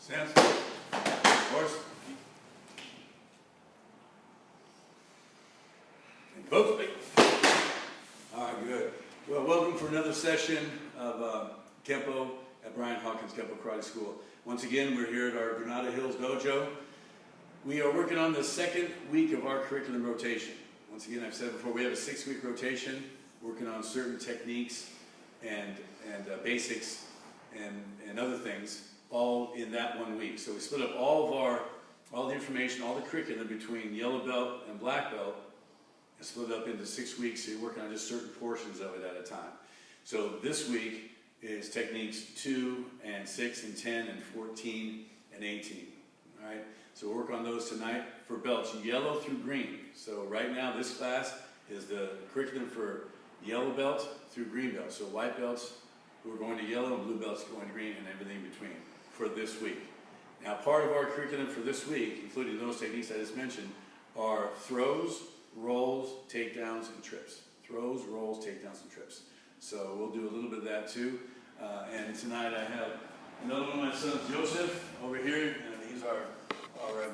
Stance. Horse. And both. All right, good. Well, welcome for another session of Kenpo at Brian Hawkins Kenpo Karate School. Once again, we're here at our Granada Hills Dojo. We are working on the second week of our curriculum rotation. Once again, I've said before, we have a 6-week rotation, working on certain techniques and basics and other things, all in that 1 week. So we split up all the information, all the curriculum between yellow belt and black belt, and split up into 6 weeks, so you're working on just certain portions of it at a time. So this week is techniques 2 and 6 and 10 and 14 and 18. All right, so we'll work on those tonight for belts, yellow through green. So right now, this class is the curriculum for yellow belt through green belt. So white belts who are going to yellow and blue belts going to green and everything in between for this week. Now, part of our curriculum for this week, including those techniques I just mentioned, are throws, rolls, takedowns, and trips. Throws, rolls, takedowns, and trips. So we'll do a little bit of that too. And tonight I have another one of my sons, Joseph, over here, and he's our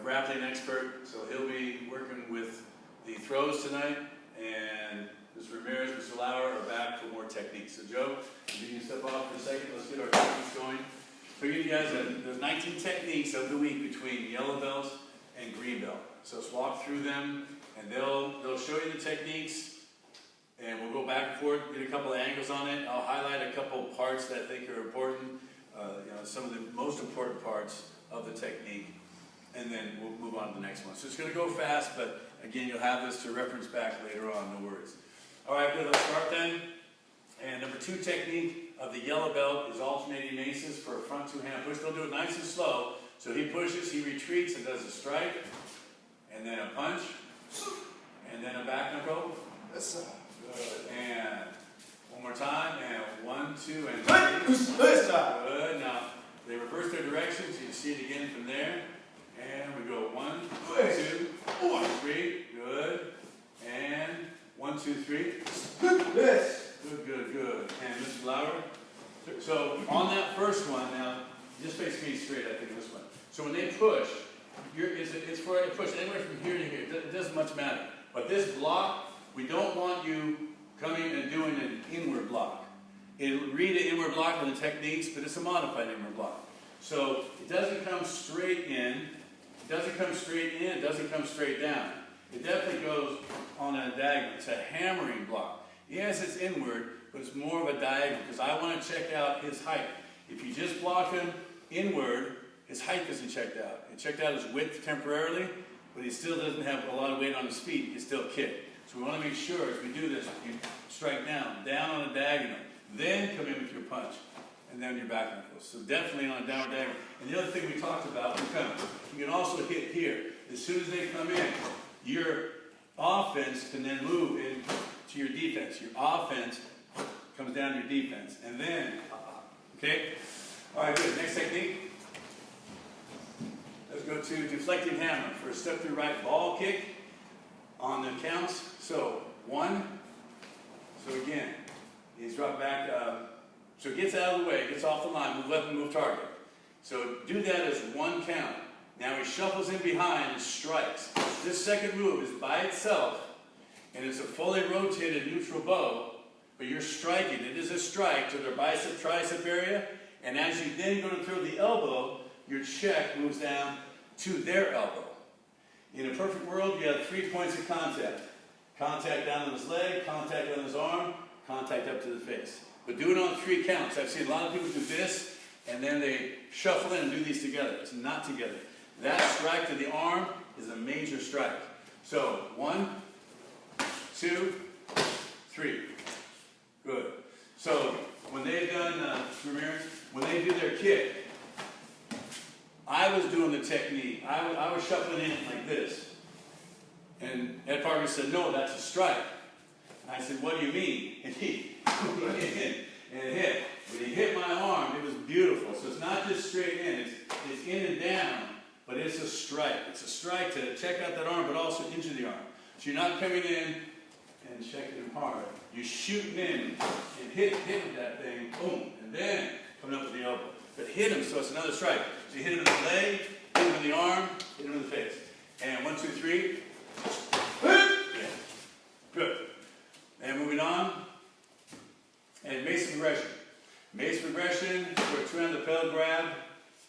grappling expert. So he'll be working with the throws tonight, and Mr. Ramirez, Mr. Lauer are back for more techniques. So Joe, if you can step off for a second, let's get our techniques going. So you guys have the 19 techniques of the week between yellow belt and green belt. So let's walk through them, and they'll show you the techniques, and we'll go back and forth, get a couple of angles on it. I'll highlight a couple of parts that I think are important, some of the most important parts of the technique, and then we'll move on to the next one. So it's going to go fast, but again, you'll have this to reference back later on, no worries. All right, good, let's start then. And number 2 technique of the yellow belt is alternating maces for a front 2-hand push. They'll do it nice and slow. So he pushes, he retreats and does a strike, and then a punch, and then a back knuckle. Good. And one more time, and 1, 2, and 3. Good. Now, they reverse their direction, so you can see it again from there. And we go 1, 2, 3. Good. And 1, 2, 3. Good. And Mr. Lauer. So on that first one, now, just face me straight, I think, this one. So when they push, it's for a push anywhere from here to here. It doesn't much matter. But this block, we don't want you coming and doing an inward block. It'll read an inward block with the techniques, but it's a modified inward block. So it doesn't come straight in, it doesn't come straight down. It definitely goes on a diagonal. It's a hammering block. Yes, it's inward, but it's more of a diagonal because I want to check out his height. If you just block him inward, his height isn't checked out. It checked out his width temporarily, but he still doesn't have a lot of weight on his feet. He can still kick. So we want to make sure as we do this, you strike down on a diagonal, then come in with your punch, and then your back knuckles. So definitely on a downward diagonal. And the other thing we talked about, you can also hit here. As soon as they come in, your offense can then move into your defense. Your offense comes down to your defense. And then, okay? All right, good. Next technique. Let's go to deflecting hammer for a step through right ball kick on the counts. So 1. So again, he's dropped back. So he gets out of the way, gets off the line, move left and move target. So do that as 1 count. Now he shuffles in behind and strikes. This second move is by itself, and it's a fully rotated neutral bow, but you're striking. It is a strike to their bicep, tricep area, and as you then go to throw the elbow, your check moves down to their elbow. In a perfect world, you have 3 points of contact. Contact down on his leg, contact on his arm, contact up to the face. But do it on 3 counts. I've seen a lot of people do this, and then they shuffle in and do these together. It's not together. That strike to the arm is a major strike. So 1, 2, 3. Good. So when they've done, when they do their kick, I was doing the technique. I was shuffling in like this. And Ed Parker said, no, that's a strike. And I said, what do you mean? And he hit. When he hit my arm, it was beautiful. So it's not just straight in. It's in and down, but it's a strike. It's a strike to check out that arm, but also into the arm. So you're not coming in and checking him hard. You're shooting in and hitting that thing, boom, and then coming up with the elbow. But hit him, so it's another strike. So So you hit him in the leg, hit him in the arm, hit him in the face. And 1, 2, 3. Yeah. Good. And moving on. And mace progression. Mace progression, we're trying the lapel grab,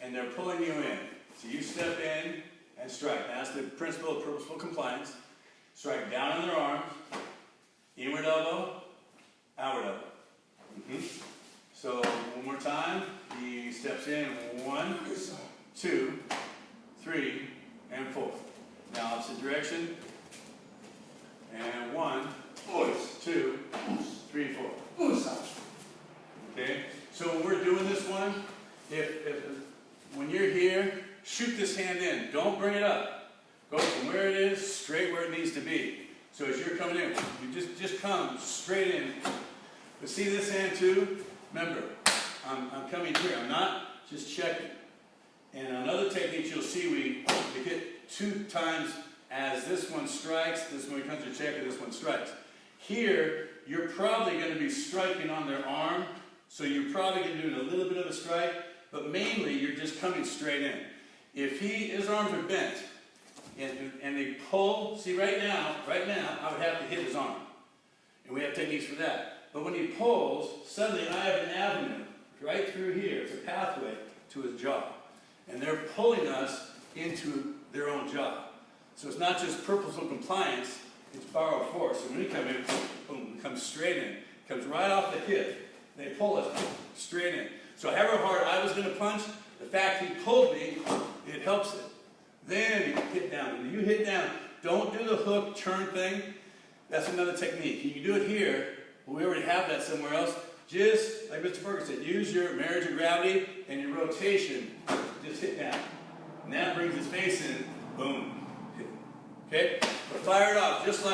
and they're pulling you in. So you step in and strike. That's the principle of purposeful compliance. Strike down on their arms, inward elbow, outward elbow. So one more time. He steps in. 1, 2, 3, and 4. Now opposite direction. And 1, 2, 3, 4. Okay. So when we're doing this one, when you're here, shoot this hand in. Don't bring it up. Go from where it is straight where it needs to be. So as you're coming in, you just come straight in. But see this hand too? Remember, I'm coming here. I'm not just checking. And another technique you'll see, we hit 2 times as this one strikes, this one comes to check, and this one strikes. Here, you're probably going to be striking on their arm, so you're probably going to do a little bit of a strike, but mainly you're just coming straight in. If his arms are bent, and they pull, see right now, I would have to hit his arm. And we have techniques for that. But when he pulls, suddenly I have an avenue right through here. It's a pathway to his jaw. And they're pulling us into their own jaw. So it's not just purposeful compliance, it's borrowed force. So when we come in, boom, it comes straight in. It comes right off the hip. They pull us straight in. So however hard I was going to punch, the fact he pulled me, it helps it. Then you hit down. When you hit down, don't do the hook turn thing. That's another technique. You can do it here, but we already have that somewhere else. Just like Mr. Berger said, use your marriage of gravity and your rotation. Just hit down. And that brings his face in. Boom. Okay? But fire it off just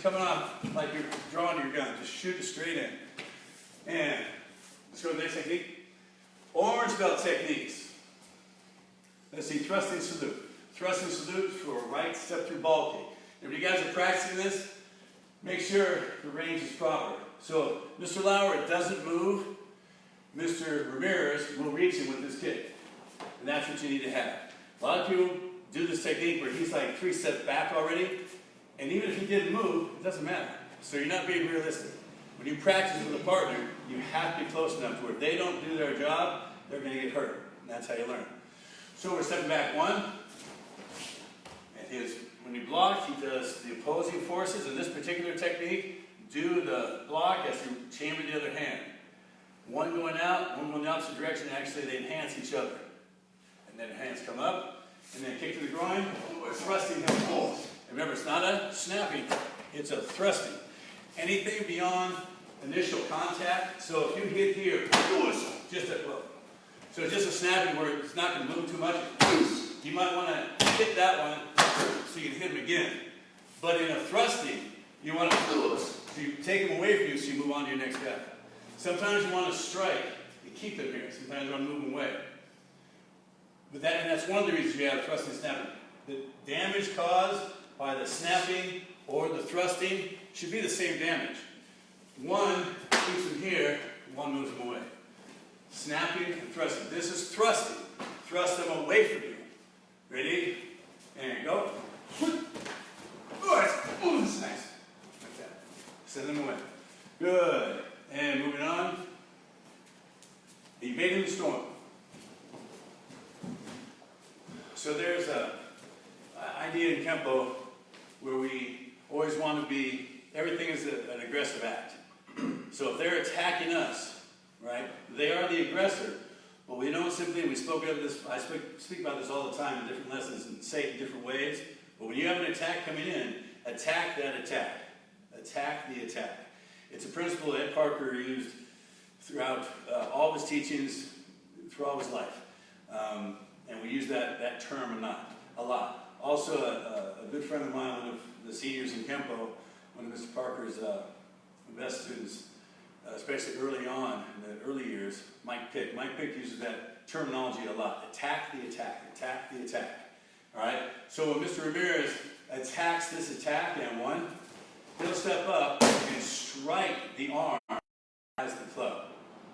coming off like you're drawing your gun. Just shoot it straight in. And let's go to the next technique. Orange belt techniques. Let's see, thrusting salute. Thrusting salute for a right step through ball kick. If you guys are practicing this, make sure the range is proper. So Mr. Lauer doesn't move. Mr. Ramirez will reach him with his kick. And that's what you need to have. A lot of people do this technique where he's like 3 steps back already. And even if he didn't move, it doesn't matter. So you're not being realistic. When you practice with a partner, you have to be close enough to where if they don't do their job, they're going to get hurt. And that's how you learn. So we're stepping back 1. And when you block, he does the opposing forces. In this particular technique, do the block as you chamber the other hand. One going out, one going the opposite direction. Actually, they enhance each other. And then hands come up, and then kick to the groin. We're thrusting him forward. Remember, it's not a snapping, it's a thrusting. Anything beyond initial contact. So if you hit here, so just a snapping where it's not going to move too much. You might want to hit that one so you can hit him again. But in a thrusting, you want to you take him away from you so you move on to your next guy. Sometimes you want to strike and keep them here. Sometimes you want to move them away. And that's one of the reasons you have thrusting and snapping. The damage caused by the snapping or the thrusting should be the same damage. One keeps them here, one moves them away. Snapping and thrusting. This is thrusting. Thrust them away from you. Ready? And go. Nice. Like that. Send them away. Good. And moving on. Evading the storm. So there's an idea in Kenpo where we always want to be, everything is an aggressive act. So if they're attacking us, right, they are the aggressor, but we don't simply, we spoke of this, I speak about this all the time in different lessons and say it in different ways, but when you have an attack coming in, attack that attack. Attack the attack. It's a principle Ed Parker used throughout all of his teachings, through all his life. And we use that term a lot. Also, a good friend of mine, one of the seniors in Kenpo, one of Mr. Parker's best students, especially early on, in the early years, Mike Pick. Mike Pick uses that terminology a lot. Attack the attack. Attack the attack. All right? So when Mr. Ramirez attacks this attack and one, he'll step up and strike the arm as the club.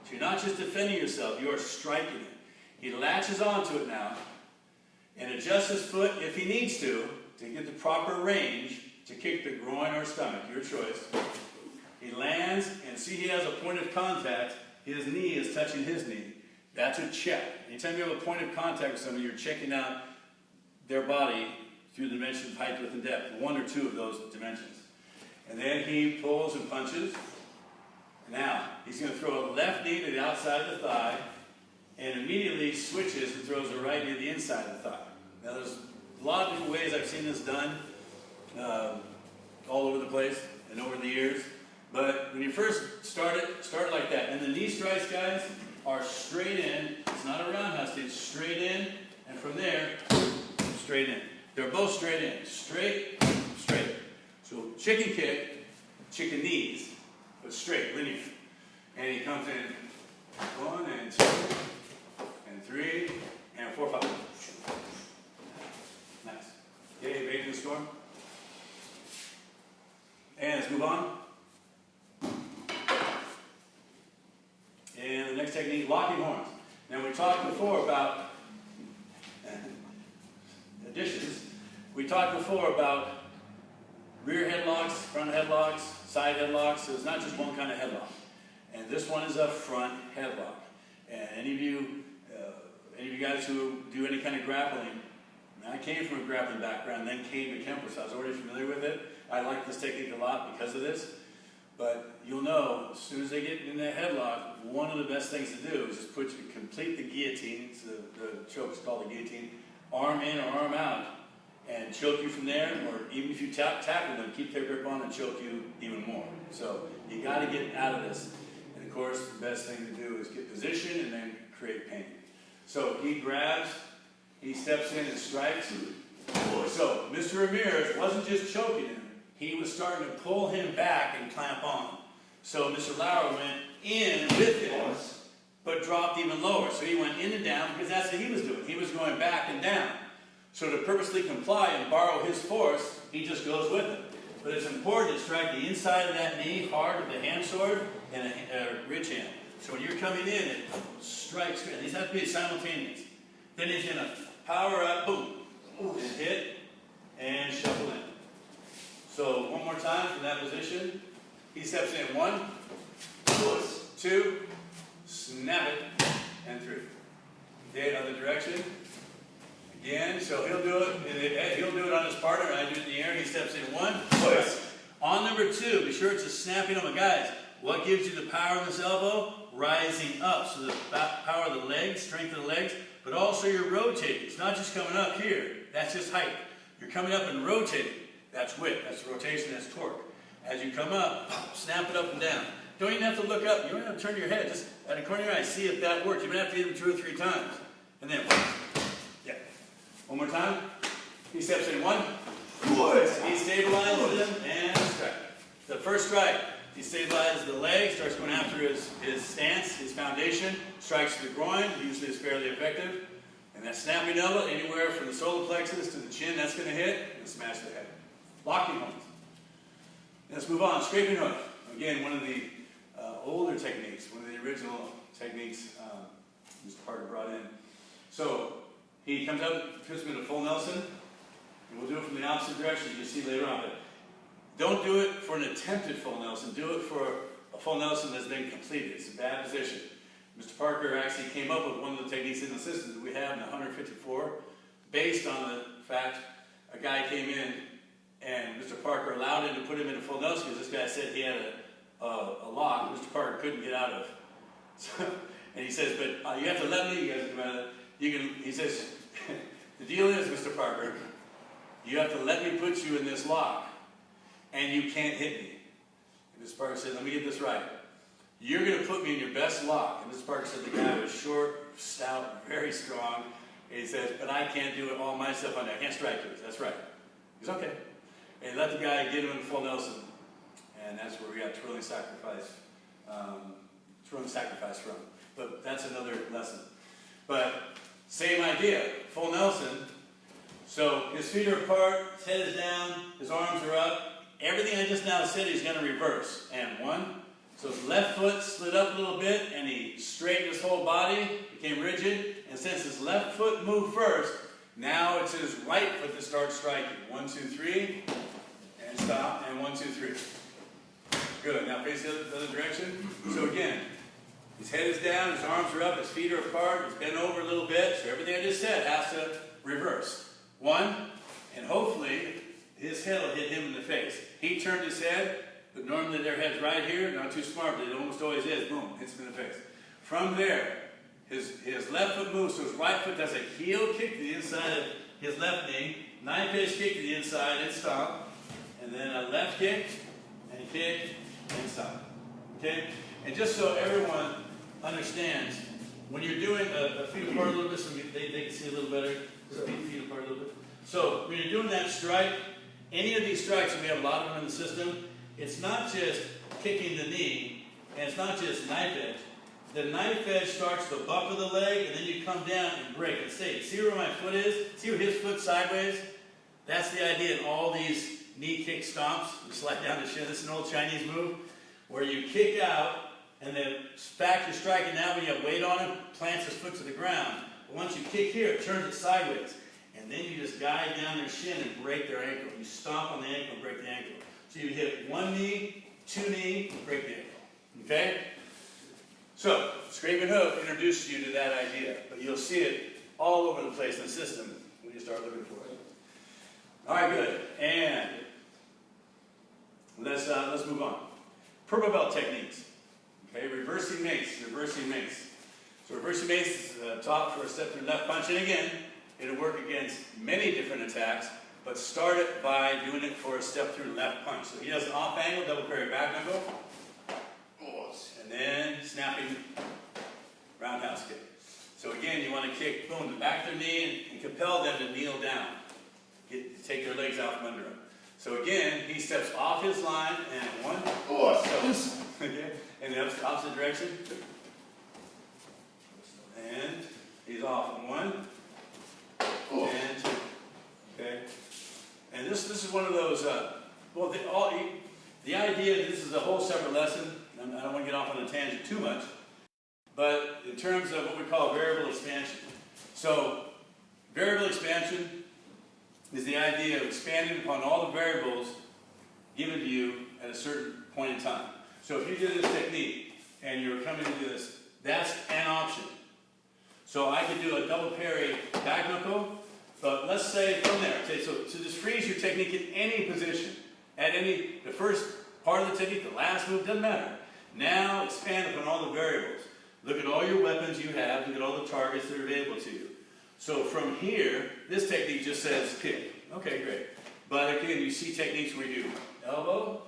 So you're not just defending yourself, you are striking it. He latches onto it now and adjusts his foot if he needs to get the proper range to kick the groin or stomach, your choice. He lands, and see he has a point of contact. His knee is touching his knee. That's a check. Anytime you have a point of contact with someone, you're checking out their body through the dimensions of height, width, and depth, one or two of those dimensions. And then he pulls and punches. Now, he's going to throw a left knee to the outside of the thigh, and immediately switches and throws a right knee to the inside of the thigh. Now, there's a lot of different ways I've seen this done all over the place and over the years. But when you first start it like that. And the knee strikes, guys, are straight in. It's not a roundhouse, it's straight in. And from there, straight in. They're both straight in. Straight, straight. So chicken kick, chicken knees, but straight, linear. And he comes in 1 and 2 and 3 and 4, 5. Nice. Yay, bait in the storm. And let's move on. And the next technique, locking horns. Now we talked before about additions. We talked before about rear headlocks, front headlocks, side headlocks. So it's not just one kind of headlock. And this one is a front headlock. And any of you guys who do any kind of grappling, I came from a grappling background, then came to Kenpo, so I was already familiar with it. I like this technique a lot because of this. But you'll know, as soon as they get in that headlock, one of the best things to do is just complete the guillotine. It's the choke is called the guillotine. Arm in or arm out, and choke you from there. Or even if you tackle them, keep their grip on and choke you even more. So you got to get out of this. And of course, the best thing to do is get position and then create pain. So he grabs, he steps in and strikes. So Mr. Ramirez wasn't just choking him. He was starting to pull him back and clamp on. So Mr. Lauer went in with him, but dropped even lower. So he went in and down because that's what he was doing. He was going back and down. So to purposely comply and borrow his force, he just goes with it. But it's important to strike the inside of that knee hard with a hand sword and a ridge hand. So when you're coming in, it strikes. And these have to be simultaneous. Then he's going to power up, boom, and hit, and shuffle in. So one more time from that position. He steps in 1, 2, snap it, and 3. Okay, other direction. Again, so he'll do it on his partner, and I do it in the air. He steps in 1, on number 2, be sure it's a snapping of guys. What gives you the power in this elbow? Rising up. So the power of the legs, strength of the legs, but also you're rotating. It's not just coming up here. That's just height. You're coming up and rotating. That's width, that's rotation, that's torque. As you come up, snap it up and down. Don't even have to look up. You don't have to turn your head. Just at the corner of your eye, see if that works. You might have to hit him 2 or 3 times. And then, yeah. One more time. He steps in 1. He stabilizes him and strike. The first strike, he stabilizes the leg, starts going after his stance, his foundation, strikes to the groin, usually is fairly effective. And that snapping elbow, anywhere from the solar plexus to the chin, that's going to hit and smash the head. Locking horns. Let's move on. Scraping hook. Again, one of the older techniques, one of the original techniques Mr. Parker brought in. So he comes up, puts him in a full Nelson, and we'll do it from the opposite direction, you'll see later on. But don't do it for an attempted full Nelson. Do it for a full Nelson that's been completed. It's a bad position. Mr. Parker actually came up with one of the techniques in the system that we have in the 154, based on the fact a guy came in and Mr. Parker allowed him to put him in a full Nelson because this guy said he had a lock Mr. Parker couldn't get out of. So, and he says, but you have to let me, you guys come out of it. He says, the deal is, Mr. Parker, you have to let me put you in this lock, and you can't hit me. And Mr. Parker said, let me get this right. You're going to put me in your best lock. And Mr. Parker said the guy was short, stout, very strong. And he says, but I can't do it all myself on that. I can't strike you. That's right. He's okay. And he let the guy get him in full Nelson. And that's where we got twirling sacrifice from. But that's another lesson. But same idea, full Nelson. So his feet are apart, his head is down, his arms are up. Everything I just now said he's going to reverse. And 1. So his left foot slid up a little bit, and he straightened his whole body, became rigid, and And since his left foot moved first, now it's his right foot to start striking. 1, 2, 3, and stop, and 1, 2, 3. Good, now face the other direction. So again, his head is down, his arms are up, his feet are apart, he's bent over a little bit, so everything I just said has to reverse. 1, and hopefully his head will hit him in the face. He turned his head, but normally their head's right here, not too smart, but it almost always is. Boom, hits him in the face. From there, his left foot moves, so his right foot does a heel kick to the inside of his left knee, knife edge kick to the inside and stomp, and then a left kick, and stomp. Okay? And just so everyone understands, when you're doing a feet apart a little bit, so they can see a little better, so feet apart a little bit. So when you're doing that strike, any of these strikes, and we have a lot of them in the system, it's not just kicking the knee, and it's not just knife edge. The knife edge starts the buck of the leg, and then you come down and break and stay. See where my foot is? See where his foot's sideways? That's the idea in all these knee kick stomps. You slide down the shin. This is an old Chinese move where you kick out, and then back you're striking now when you have weight on him, plants his foot to the ground. But once you kick here, it turns it sideways. And then you just guide down their shin and break their ankle. You stomp on the ankle and break the ankle. So you hit 1 knee, 2 knee, break the ankle. Okay? So, scrape and hook introduces you to that idea. But you'll see it all over the place in the system when you start looking for it. All right, good. And let's move on. Purple belt techniques. Okay, reversing mace. So reversing mace is taught for a step through left punch. And again, it'll work against many different attacks, but start it by doing it for a step through left punch. So he does an off angle, double parry back knuckle, and then snapping roundhouse kick. So again, you want to kick, boom, the back of their knee and compel them to kneel down. Take their legs out from under them. So again, he steps off his line and 1, okay, in the opposite direction. And he's off 1, and 2. Okay? And this is one of those, the idea, this is a whole separate lesson. I don't want to get off on a tangent too much. But in terms of what we call variable expansion. So, variable expansion is the idea of expanding upon all the variables given to you at a certain point in time. So if you did this technique and you're coming to do this, that's an option. So I could do a double parry back knuckle, but let's say from there, okay, so just freeze your technique in any position, at the first part of the technique, the last move, doesn't matter. Now expand upon all the variables. Look at all your weapons you have, look at all the targets that are available to you. So from here, this technique just says kick. Okay, great. But again, you see techniques where you do elbow,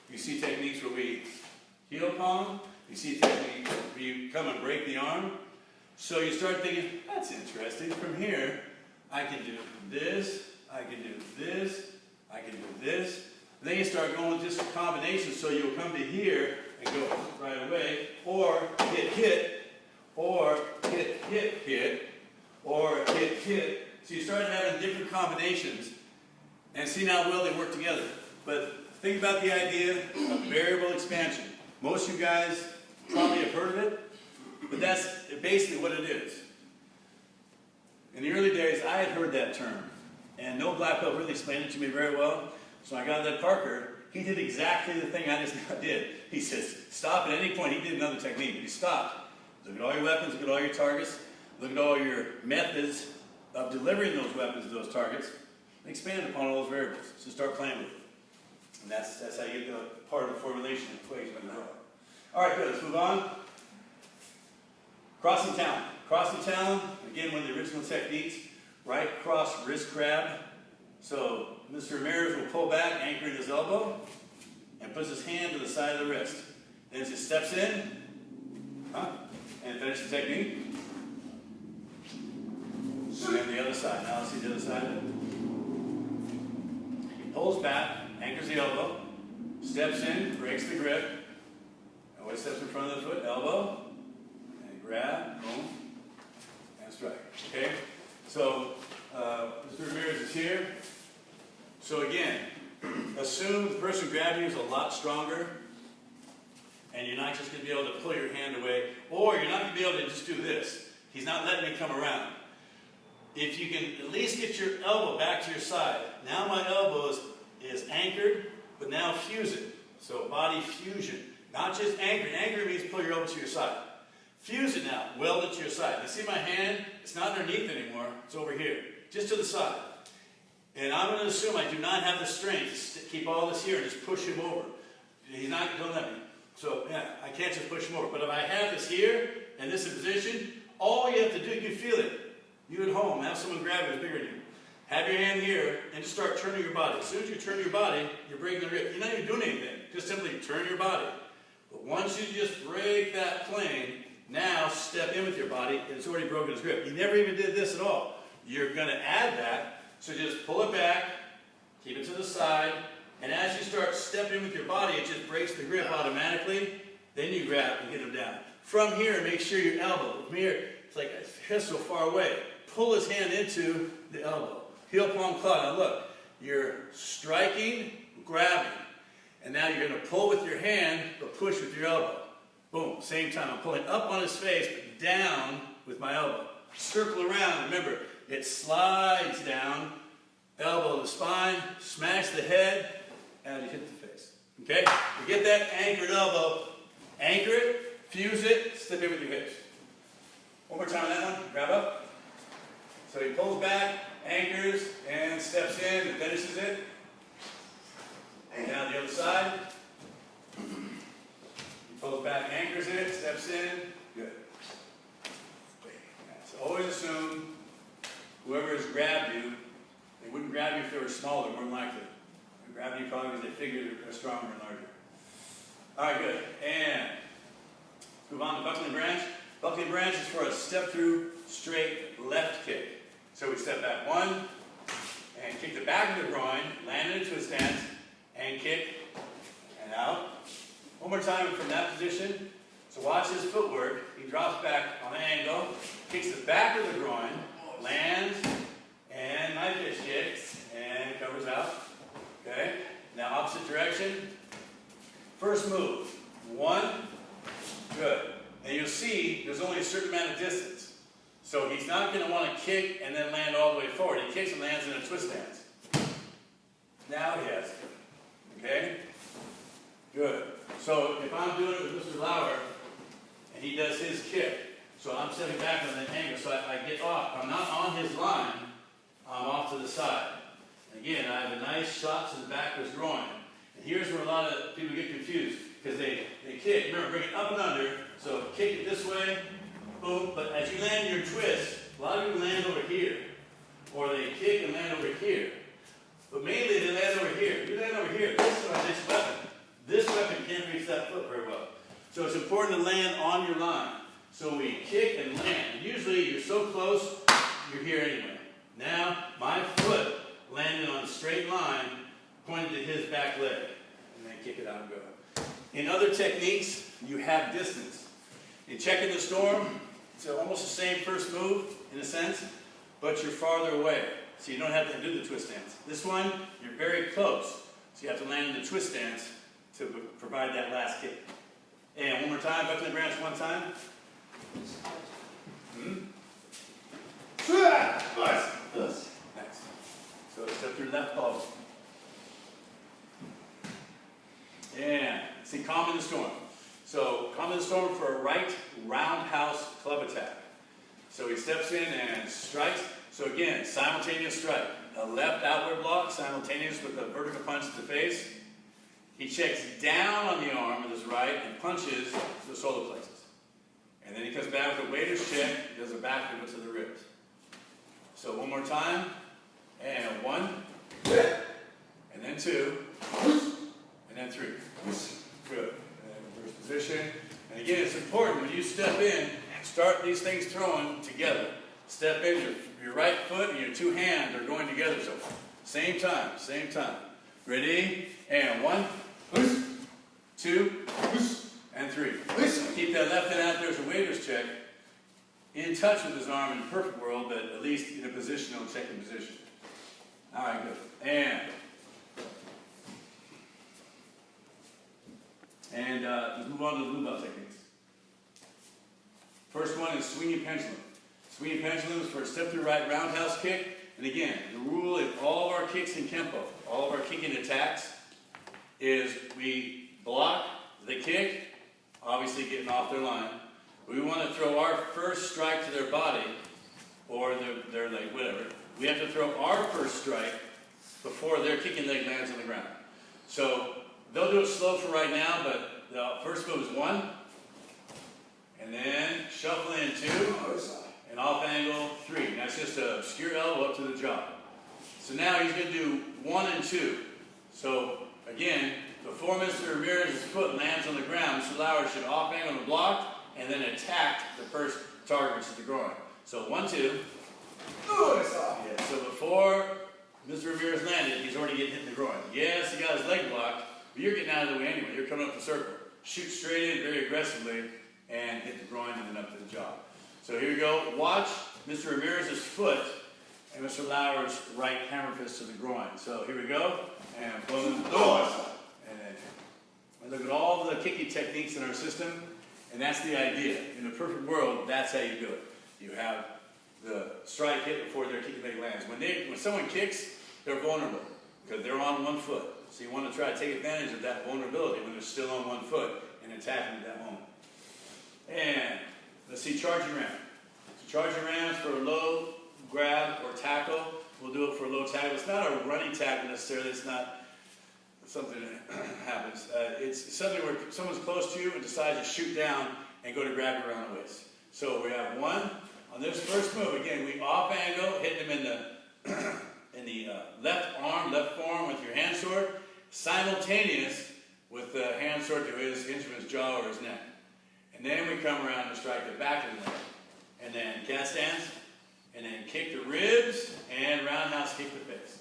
you see techniques where we heel palm, you see techniques where you come and break the arm. So you start thinking, that's interesting. From here, I can do this, I can do this, I can do this. Then you start going with just combinations, so you'll come to here and go right away, or hit, or hit, or hit. So you start having different combinations, and see how well they work together. But think about the idea of variable expansion. Most of you guys probably have heard of it, but that's basically what it is. In the early days, I had heard that term, and no black belt really explained it to me very well. So I got that Parker. He did exactly the thing I just did. He says, stop at any point. He did another technique, but he stopped. Look at all your weapons, look at all your targets, look at all your methods of delivering those weapons to those targets, and expand upon all those variables. So start playing with it. And that's how you get the part of the formulation equation in the row. All right, good. Let's move on. Crossing talon. Crossing talon, again, one of the original techniques. Right cross wrist grab. So Mr. Ramirez will pull back, anchoring his elbow, and puts his hand to the side of the wrist. Then he steps in, and finish the technique. And then the other side. Now let's see the other side of it. He pulls back, anchors the elbow, steps in, breaks the grip, always steps in front of the foot, elbow, and grab, boom, and strike. Okay? So, Mr. Ramirez is here. So again, assume the person grabbing you is a lot stronger, and you're not just going to be able to pull your hand away, or you're not going to be able to just do this. He's not letting me come around. If you can at least get your elbow back to your side. Now my elbow is anchored, but now fuse it. So body fusion. Not just anchored. Anchored means pull your elbow to your side. Fuse it now. Weld it to your side. You see my hand? It's not underneath anymore. It's over here. Just to the side. And I'm going to assume I do not have the strength to keep all this here and just push him over. He's not going to let me. So, yeah, I can't just push him over. But if I have this here, and this in position, all you have to do, you can feel it. You at home, have someone grab it who's bigger than you. Have your hand here, and just start turning your body. As soon as you turn your body, you're breaking the grip. You're not even doing anything. Just simply turn your body. But once you just break that plane, now step in with your body, and it's already broken his grip. You never even did this at all. You're going to add that, so just pull it back, keep it to the side, and as you start stepping with your body, it just breaks the grip automatically. Then you grab and get him down. From here, make sure your elbow, from here, it's like he's so far away. Pull his hand into the elbow. Heel palm claw. Now look, you're striking, grabbing. And now you're going to pull with your hand, but push with your elbow. Boom, same time. I'm pulling up on his face, but down with my elbow. Circle around. Remember, it slides down, elbow to the spine, smash the head, and you hit the face. Okay? You get that anchored elbow, anchor it, fuse it, step in with your hips. One more time on that one. Grab up. So he pulls back, anchors, and steps in and finishes it. And down the other side. He pulls back, anchors it, steps in. Good. So always assume whoever has grabbed you, they wouldn't grab you if they were smaller, more than likely. They grab you probably because they figure they're stronger and larger. All right, good. And move on to buckling branch. Buckling branch is for a step through straight left kick. So we step back one, and kick the back of the groin, land into a stance, and kick, and out. One more time from that position. So watch his footwork. He drops back on an angle, kicks the back of the groin, lands, and my fish kick, and covers out. Okay? Now opposite direction. First move. One. Good. And you'll see there's only a certain amount of distance. So he's not going to want to kick and then land all the way forward. He kicks and lands in a twist stance. Now he has it. Okay? Good. So if I'm doing it with Mr. Lauer, and he does his kick, so I'm stepping back on the angle, so I get off. I'm not on his line. I'm off to the side. Again, I have a nice shot to the back of his groin. And here's where a lot of people get confused, because they kick. Remember, bring it up and under. So kick it this way, boom. But as you land your twist, a lot of people land over here. Or they kick and land over here. But mainly they land over here. You land over here. This is this weapon. This weapon can't reach that foot very well. So it's important to land on your line. So we kick and land. Usually you're so close, you're here anyway. Now, my foot landed on a straight line, pointed to his back leg. And then kick it out and go. In other techniques, you have distance. In checking the storm, it's almost the same first move, in a sense, but you're farther away. So you don't have to do the twist stance. This one, you're very close. So you have to land in the twist stance to provide that last kick. And one more time, buckling branch one time. Nice. So step through left elbow. And see, calm in the storm. So calm in the storm for a right roundhouse club attack. So he steps in and strikes. So again, simultaneous strike. A left outward block, simultaneous with a vertical punch to the face. He checks down on the arm with his right and punches the solar plexus. And then he comes back with a waiter's check, does a backward to the ribs. So one more time. And one. And then two. And then three. Good. And reverse position. And again, it's important when you step in, start these things throwing together. Step in, your right foot and your two hands are going together. So same time, same time. Ready? And one, two, and three. Keep that left hand out there as a waiter's check. In touch with his arm in the perfect world, but at least in a positional checking position. All right, good. And let's move on to the blue belt techniques. First one is swinging pendulum. swinging pendulums for a step through right roundhouse kick. And again, the rule in all of our kicks in Kenpo, all of our kicking attacks, is we block the kick, obviously getting off their line. We want to throw our first strike to their body, or their leg, whatever. We have to throw our first strike before their kicking leg lands on the ground. So they'll do it slow for right now, but the first move is 1, and then shuffle in 2, and off angle 3. And that's just an obscure elbow up to the jaw. So now he's going to do 1 and 2. So again, before Mr. Ramirez's foot lands on the ground, Mr. Lauer should off angle the block and then attack the first target, which is the groin. So 1, 2. Yeah, so before Mr. Ramirez landed, he's already getting hit in the groin. Yes, he got his leg blocked, but you're getting out of the way anyway. You're coming up the circle. Shoot straight in very aggressively and hit the groin and then up to the jaw. So here we go. Watch Mr. Ramirez's foot and Mr. Lauer's right hammer fist to the groin. So here we go. And boom. And then we look at all the kicking techniques in our system, and that's the idea. In a perfect world, that's how you do it. You have the strike hit before their kicking leg lands. When someone kicks, they're vulnerable because they're on 1 foot. So you want to try to take advantage of that vulnerability when they're still on 1 foot and attack them at that moment. And let's see charging ram. So charging rams for a low grab or tackle. We'll do it for a low tackle. It's not a running tackle necessarily. It's not something that happens. It's something where someone's close to you and decides to shoot down and go to grab you around the waist. So we have 1. On this first move, again, we off angle, hit them in the left arm, left forearm with your hand sword, simultaneous with the hand sword to his instrument's jaw or his neck. And then we come around and strike the back of the leg. And then cat stands, and then kick the ribs, and roundhouse kick the face.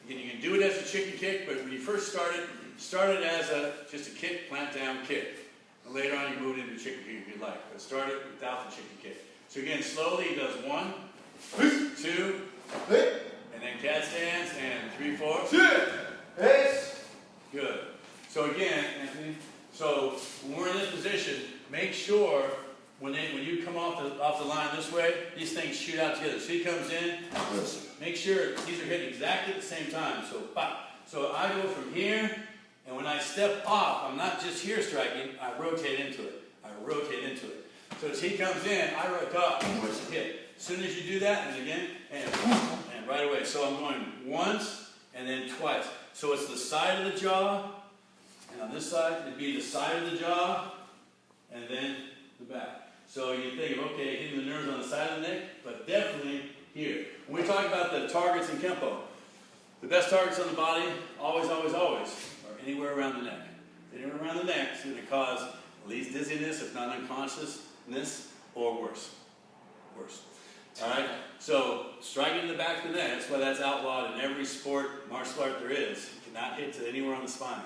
Again, you can do it as a chicken kick, but when you first start it as just a kick, plant down, kick. And later on, you move it into a chicken kick if you'd like. But start it without the chicken kick. So again, slowly he does 1, 2, and then cat stands, and 3, 4. Good. So again, Anthony, so when we're in this position, make sure when you come off the line this way, these things shoot out together. So he comes in, make sure these are hitting exactly at the same time. So pop. So I go from here, and when I step off, I'm not just here striking, I rotate into it. So as he comes in, I rotate up and hit. As soon as you do that, and again, and right away. So I'm going once and then twice. So it's the side of the jaw, and on this side, it'd be the side of the jaw, and then the back. So you think of, okay, hitting the nerves on the side of the neck, but definitely here. When we talk about the targets in Kenpo, the best targets on the body, always, always, always, are anywhere around the neck. Anywhere around the neck is going to cause at least dizziness, if not unconsciousness, or worse. All right? So striking the back of the neck, that's why that's outlawed in every sport, martial art there is. You cannot hit to anywhere on the spine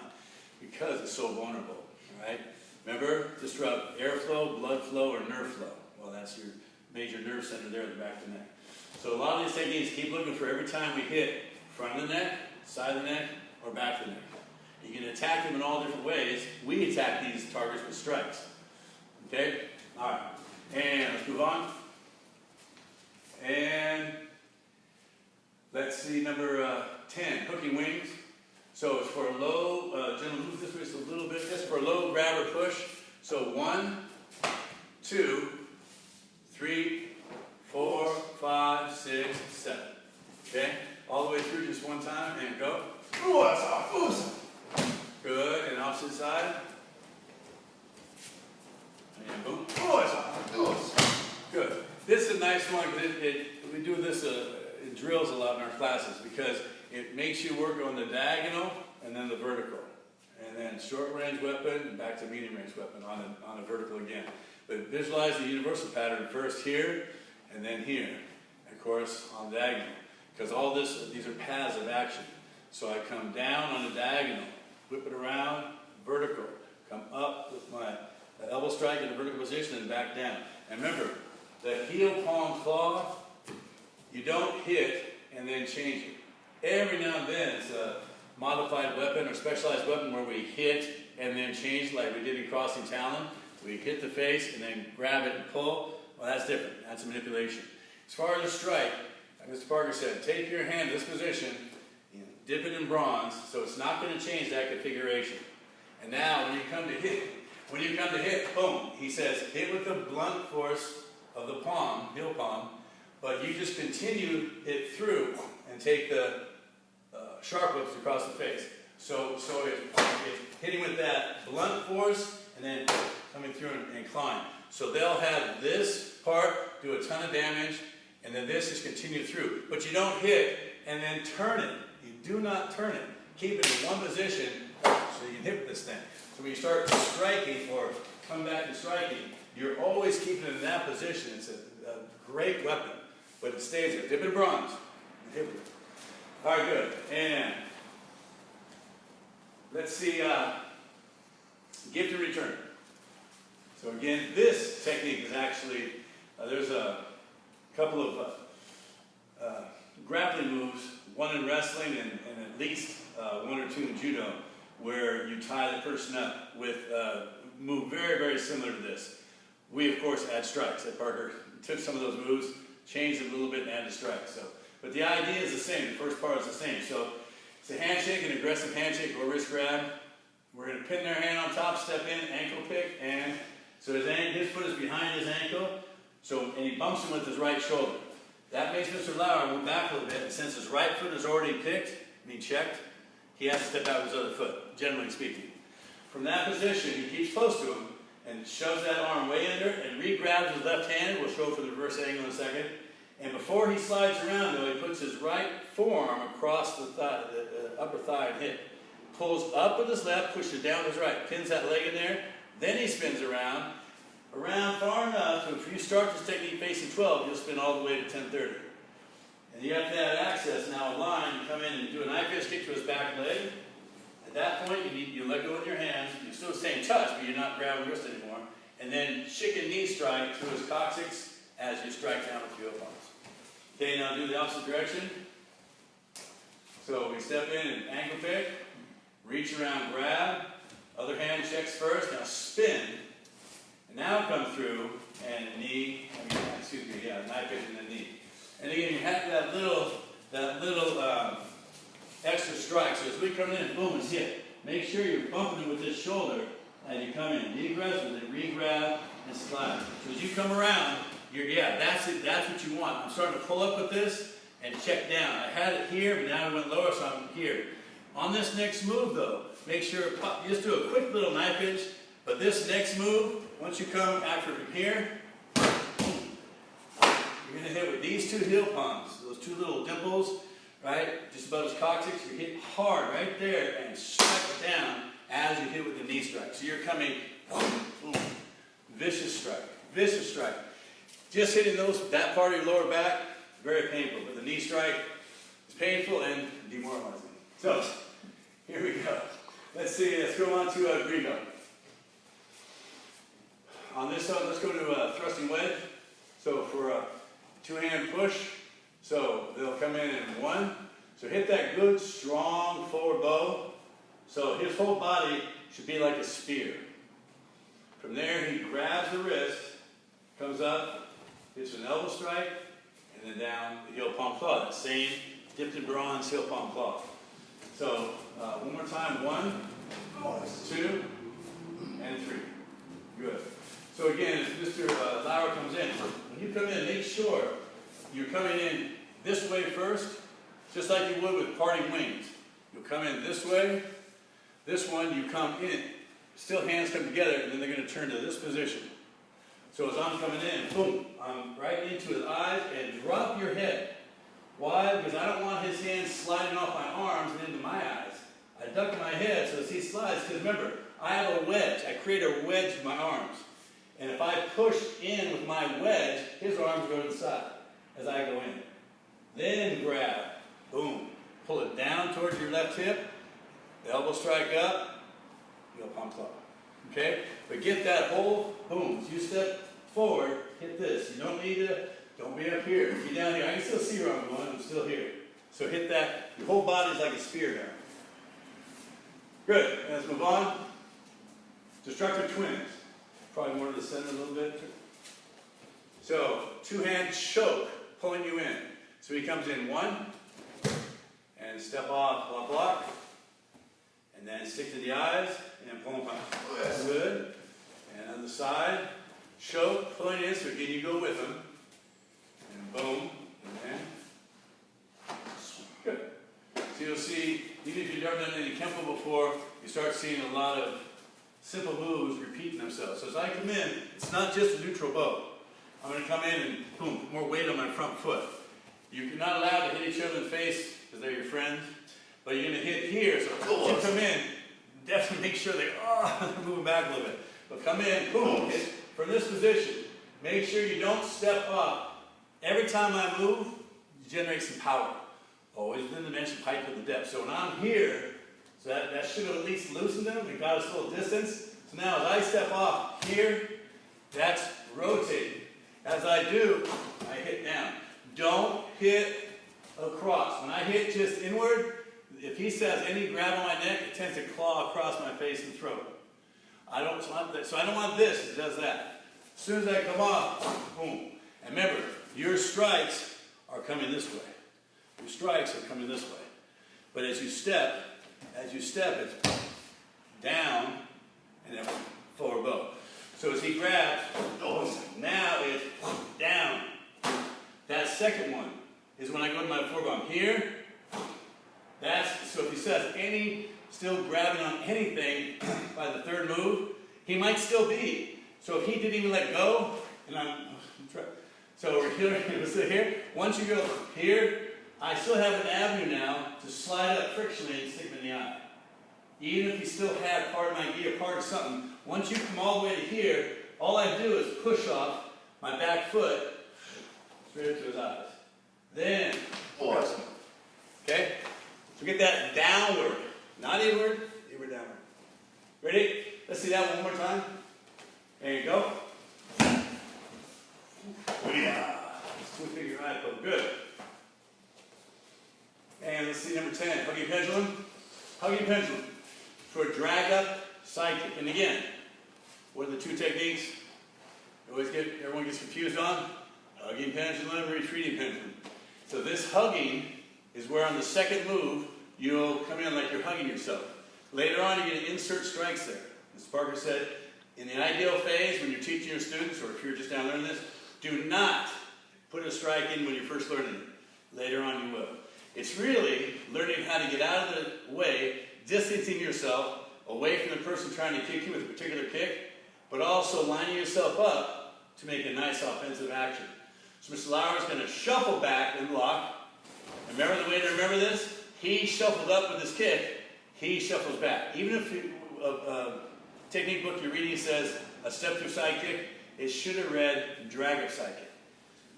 because it's so vulnerable. All right? Remember, disrupt airflow, blood flow, or nerve flow. Well, that's your major nerve center there at the back of the neck. So a lot of these techniques, keep looking for every time we hit front of the neck, side of the neck, or back of the neck. You can attack them in all different ways. We attack these targets with strikes. Okay? All right. And let's move on. And let's see number 10, hooking wings. So it's for a low, gentlemen, move this way just a little bit. Just for a low grab or push. So 1, 2, 3, 4, 5, 6, 7. Okay? All the way through just one time and go. Good. And opposite side. And boom. Good. This is a nice one because we do this in drills a lot in our classes because it makes you work on the diagonal and then the vertical. And then short range weapon and back to medium range weapon on a vertical again. But visualize the universal pattern first here and then here. Of course, on diagonal. Because all these are paths of action. So I come down on the diagonal, whip it around, vertical. Come up with my elbow strike in a vertical position and back down. And remember, the heel palm claw, you don't hit and then change it. Every now and then it's a modified weapon or specialized weapon where we hit and then change like we did in crossing talon. We hit the face and then grab it and pull. Well, that's different. That's a manipulation. As far as the strike, like Mr. Parker said, take your hand in this position, dip it in bronze, so it's not going to change that configuration. And now when you come to hit, boom, he says, hit with the blunt force of the palm, heel palm, but you just continue it through and take the sharp hooks across the face. So it's hitting with that blunt force and then coming through and climb. So they'll have this part do a ton of damage, and then this is continue through. But you don't hit and then turn it. You do not turn it. Keep it in one position so you can hit with this thing. So when you start striking or come back and striking, you're always keeping it in that position. It's a great weapon, but it stays there. Dip in bronze. Hit with it. All right, good. And let's see, gift and return. So again, this technique is actually, there's a couple of grappling moves, one in wrestling and at least one or two in judo, where you tie the person up with a move very, very similar to this. We, of course, add strikes. At Parker took some of those moves, changed it a little bit, and added strikes. But the idea is the same. The first part is the same. So it's a handshake, an aggressive handshake or wrist grab. We're going to pin their hand on top, step in, ankle pick, and so his foot is behind his ankle. So, and he bumps him with his right shoulder. That makes Mr. Lauer move back a little bit, and since his right foot is already picked, checked, he has to step out with his other foot, generally speaking. From that position, he keeps close to him and shoves that arm way under and re-grabs his left hand. We'll show for the reverse angle in a second. And before he slides around, though, he puts his right forearm across the upper thigh and hip. Pulls up with his left, pushes down with his right, pins that leg in there. Then he spins around far enough so if you start this technique facing 12, you'll spin all the way to 1030. And you have to have access now, a line, you come in and do a knife edge kick to his back leg. At that point, you let go with your hands. You're still staying touch, but you're not grabbing the wrist anymore. And then chicken knee strike through his coccyx as you strike down with your palms. Okay, now do the opposite direction. So we step in and ankle pick, reach around, grab, other hand checks first, now spin, and now come through and knife edge and then knee. And again, you have that little extra strike. So as we come in, boom, it's hit. Make sure you're bumping it with this shoulder as you come in. Be aggressive with it, re-grab and slide. So as you come around, that's it. That's what you want. I'm starting to pull up with this and check down. I had it here, but now it went lower, so I'm here. On this next move, though, make sure just do a quick little knife edge. But this next move, once you come after from here, you're going to hit with these two heel palms, those two little dimples, right, just above his coccyx. You hit hard right there and strike it down as you hit with the knee strike. So you're coming, boom, vicious strike, vicious strike. Just hitting that part of your lower back, very painful. But the knee strike is painful and demoralizing. So here we go. Let's go on to Grego. On this one, let's go to thrusting wedge. So for a two-hand push, so they'll come in one. So hit that good, strong forward bow. So his whole body should be like a spear. From there, he grabs the wrist, comes up, hits an elbow strike, and then down the heel palm claw. That same dipped in bronze heel palm claw. So one more time, 1, 2, and 3. Good. So again, as Mr. Lauer comes in, when you come in, make sure you're coming in this way first, just like you would with parting wings. You'll come in this way. This one, you come in. Still hands come together, and then they're going to turn to this position. So as I'm coming in, boom, I'm right into his eyes, and drop your head. Why? Because I don't want his hands sliding off my arms and into my eyes. I duck my head so as he slides, because remember, I have a wedge. I create a wedge with my arms. And if I push in with my wedge, his arms go to the side as I go in. Then grab, boom, pull it down towards your left hip, the elbow strike up, heel palm claw. Okay? But get that whole, boom, as you step forward, hit this. You don't need to, don't be up here. Be down here. I can still see where I'm going, I'm still here. So hit that, your whole body's like a spear here. Good, let's move on. Destructive twins. Probably more to the center a little bit. So, two-hand choke pulling you in. So he comes in 1, and step off, block, block, and then stick to the eyes, and pull and punch. Good. And on the side, choke, pulling in, so again you go with him, and boom, and then, good. So you'll see, even if you've never done any Kenpo before, you start seeing a lot of simple moves repeating themselves. So as I come in, it's not just a neutral bow. I'm going to come in and boom, put more weight on my front foot. You're not allowed to hit each other in the face because they're your friends, but you're going to hit here. So as you come in, definitely make sure they're moving back a little bit. But come in, boom, hit from this position. Make sure you don't step up. Every time I move, generate some power. Always within the dimension, height of the depth. So when I'm here, so that should have at least loosened them and got us a little distance. So now as I step off here, that's rotating. As I do, I hit down. Don't hit across. When I hit just inward, if he says any grab on my neck, it tends to claw across my face and throat. So I don't want this, it does that. As soon as I come off, boom. And remember, your strikes are coming this way. Your strikes are coming this way. But as you step, it's down and then forward bow. So as he grabs, now it's down. That second one is when I go to my forward bow. I'm here. So if he says still grabbing on anything by the third move, he might still be. So if he didn't even let go, and so we're here, once you go here, I still have an avenue now to slide up frictionally and stick him in the eye. Even if he still had part of my gi or part of something, once you come all the way to here, all I do is push off my back foot straight up to his eyes. Then, awesome. Okay? So get that downward, not inward, inward, downward. Ready? Let's see that one more time. There you go. Yeah. Swing figure eye poke. Good. And let's see number 10. Hugging pendulum. Hugging pendulum. For a drag up side kick. And again, what are the two techniques everyone gets confused on? Hugging pendulum, retreating pendulum. So this hugging is where on the second move, you'll come in like you're hugging yourself. Later on, you're going to insert strikes there. As Parker said, in the ideal phase, when you're teaching your students, or if you're just down learning this, do not put a strike in when you're first learning it. Later on, you will. It's really learning how to get out of the way, distancing yourself away from the person trying to kick you with a particular kick, but also lining yourself up to make a nice offensive action. So Mr. Lauer is going to shuffle back and block. Remember the way to remember this? He shuffled up with his kick. He shuffles back. Even if a technique book you're reading says a step through side kick, it should have read drag up side kick.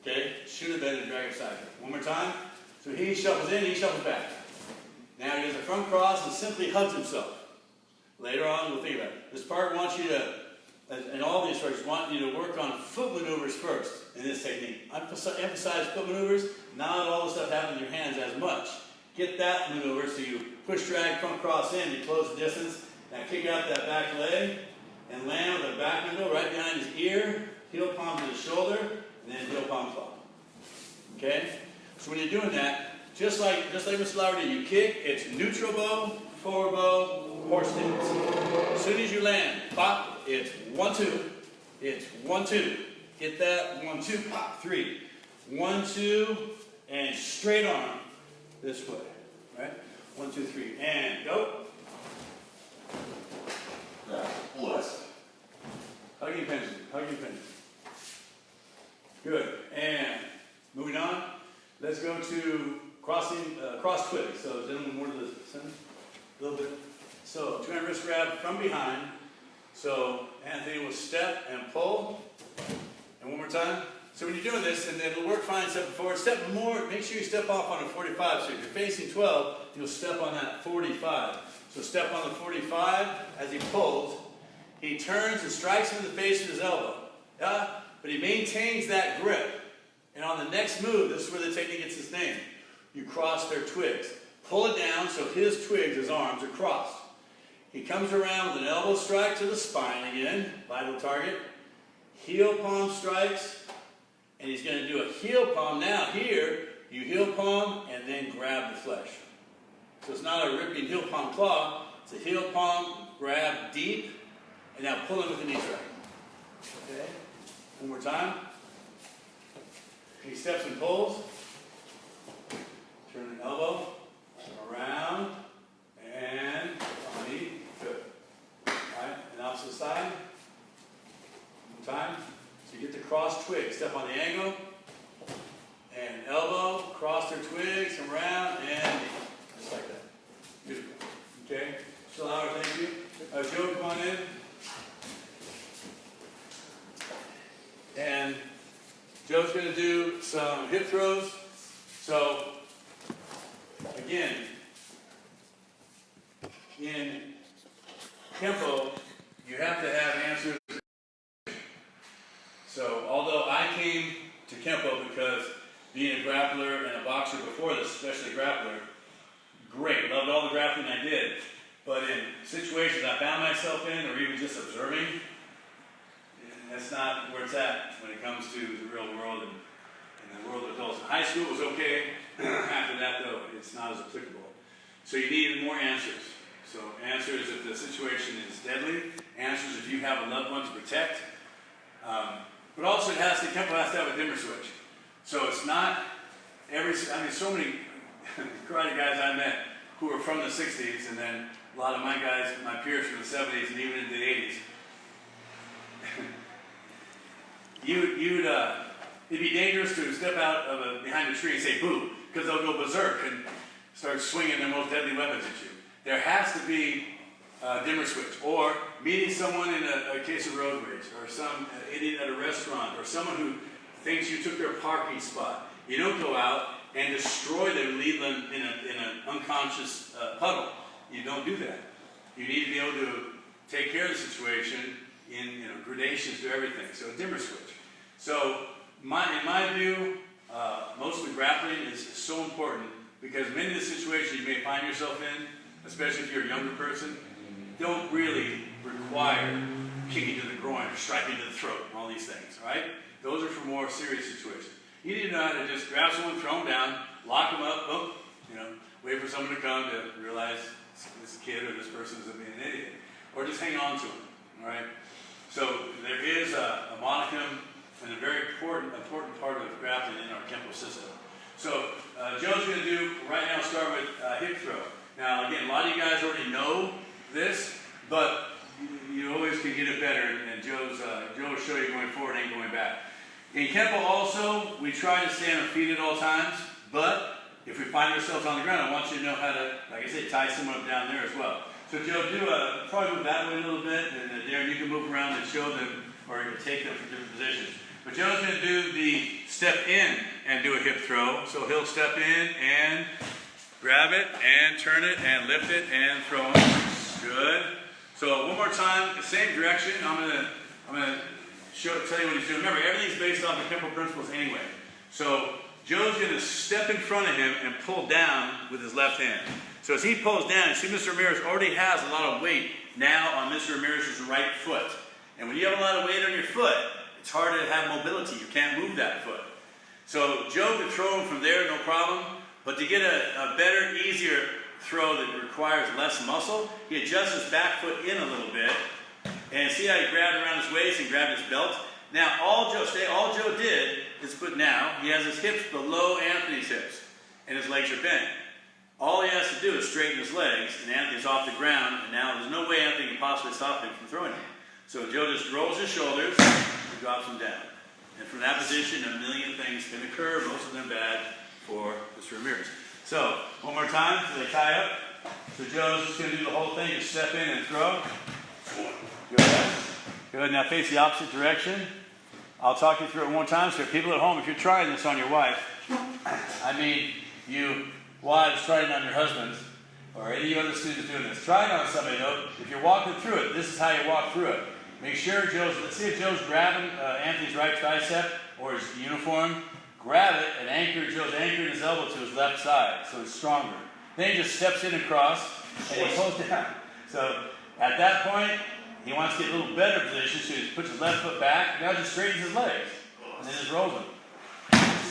Okay? Should have been a drag up side kick. One more time. So he shuffles in, he shuffles back. Now he does a front cross and simply hugs himself. Later on, we'll think about it. This part wants you to, and all these instructors want you to work on foot maneuvers first in this technique. Emphasize foot maneuvers. Not all the stuff happens in your hands as much. Get that maneuver so you push, drag, front cross in, you close the distance. Now kick out that back leg and land with a back window right behind his ear, heel palm to the shoulder, and then heel palm claw. Okay? So when you're doing that, just like Mr. Lauer did, you kick, it's neutral bow, forward bow, horse stance. As soon as you land, pop, it's 1, 2. It's 1, 2. Get that, 1, 2, pop, 3. 1, 2, and straight arm this way. Right? 1, 2, 3, and go. Bless. Hugging pendulum, hugging pendulum. Good. And moving on, let's go to cross twist. So gentlemen, more to the center, a little bit. So 2-hand wrist grab from behind. So Anthony will step and pull. And one more time. So when you're doing this, and it'll work fine stepping forward, step more, make sure you step off on a 45. So if you're facing 12, you'll step on that 45. So step on the 45 as he pulls. He turns and strikes him in the face with his elbow. Yeah? But he maintains that grip. And on the next move, this is where the technique gets its name. You cross their twigs. Pull it down so his twigs, his arms, are crossed. He comes around with an elbow strike to the spine again, vital target. Heel palm strikes, And he's going to do a heel palm. Now here, you heel palm and then grab the flesh. So it's not a ripping heel palm claw. It's a heel palm, grab deep, and now pull him with the knee strike. Okay? One more time. He steps and pulls. Turn an elbow. Around. And on the knee. Good. Alright, and opposite side. One time. So you get the cross twig. Step on the angle. And elbow. Cross their twigs. Come around. And knee. Just like that. Beautiful. Okay? Still Howard, thank you. Joe, come on in. And Joe's going to do some hip throws. So, again, in Kenpo, you have to have answers. So, although I came to Kenpo because being a grappler and a boxer before this, especially a grappler, great, loved all the grappling I did. But in situations I found myself in, or even just observing, that's not where it's at when it comes to the real world and the world of adults. In high school it was okay. After that, though, it's not as applicable. So you need more answers. So answers if the situation is deadly. Answers if you have a loved one to protect. But also Kenpo has to have a dimmer switch. So it's not so many karate guys I met who were from the 60s, and then a lot of my guys, my peers from the 70s and even into the 80s. It'd be dangerous to step out of behind a tree and say boo, because they'll go berserk and start swinging their most deadly weapons at you. There has to be a dimmer switch, or meeting someone in a case of road rage, or some idiot at a restaurant, or someone who thinks you took their parking spot. You don't go out and destroy them, leave them in an unconscious puddle. You don't do that. You need to be able to take care of the situation in gradations to everything. So a dimmer switch. So in my view, mostly grappling is so important because many of the situations you may find yourself in, especially if you're a younger person, don't really require kicking to the groin or striking to the throat and all these things, right? Those are for more serious situations. You need to know how to just grab someone, throw them down, lock them up, boom, wait for someone to come to realize this kid or this person is being an idiot. Or just hang on to them, all right? So there is a modicum and a very important part of grappling in our Kenpo system. So Joe's going to do, right now, start with hip throw. Now, again, a lot of you guys already know this, but you always can get it better, and Joe will show you going forward and going back. In Kenpo also, we try to stay on our feet at all times, but if we find ourselves on the ground, I want you to know how to, like I said, tie someone up down there as well. So Joe, probably move that way a little bit, and Darren, you can move around and show them, or take them from different positions. But Joe's going to do the step in and do a hip throw. So he'll step in and grab it, and turn it, and lift it, and throw it. Good. So one more time, the same direction. I'm gonna tell you what he's doing. Remember, everything's based off the Kenpo principles anyway. So Joe's going to step in front of him and pull down with his left hand. So as he pulls down, you see Mr. Ramirez already has a lot of weight now on Mr. Ramirez's right foot. And when you have a lot of weight on your foot, it's hard to have mobility. You can't move that foot. So Joe can throw him from there, no problem. But to get a better, easier throw that requires less muscle, he adjusts his back foot in a little bit. And see how he grabbed around his waist and grabbed his belt? Now, all Joe did is he has his hips below Anthony's hips, and his legs are bent. All he has to do is straighten his legs, and Anthony's off the ground, and now there's no way Anthony can possibly stop him from throwing him. So Joe just rolls his shoulders and drops him down. And from that position, a million things can occur, most of them bad for Mr. Ramirez. So, one more time, so they tie up. So Joe's just going to do the whole thing, just step in and throw. Good. Good. Now face the opposite direction. I'll talk you through it one more time. So people at home, if you're trying this on your wife, you wives try it on your husbands, or any other students doing this. Try it on somebody though. If you're walking through it, this is how you walk through it. Make sure let's see if Joe's grabbing Anthony's right tricep or his uniform. Grab it and Joe's anchoring his elbow to his left side, so it's stronger. Then he just steps in across and he pulls down. So at that point, he wants to get a little better position, so he puts his left foot back, now just straightens his legs, and then just rolls them.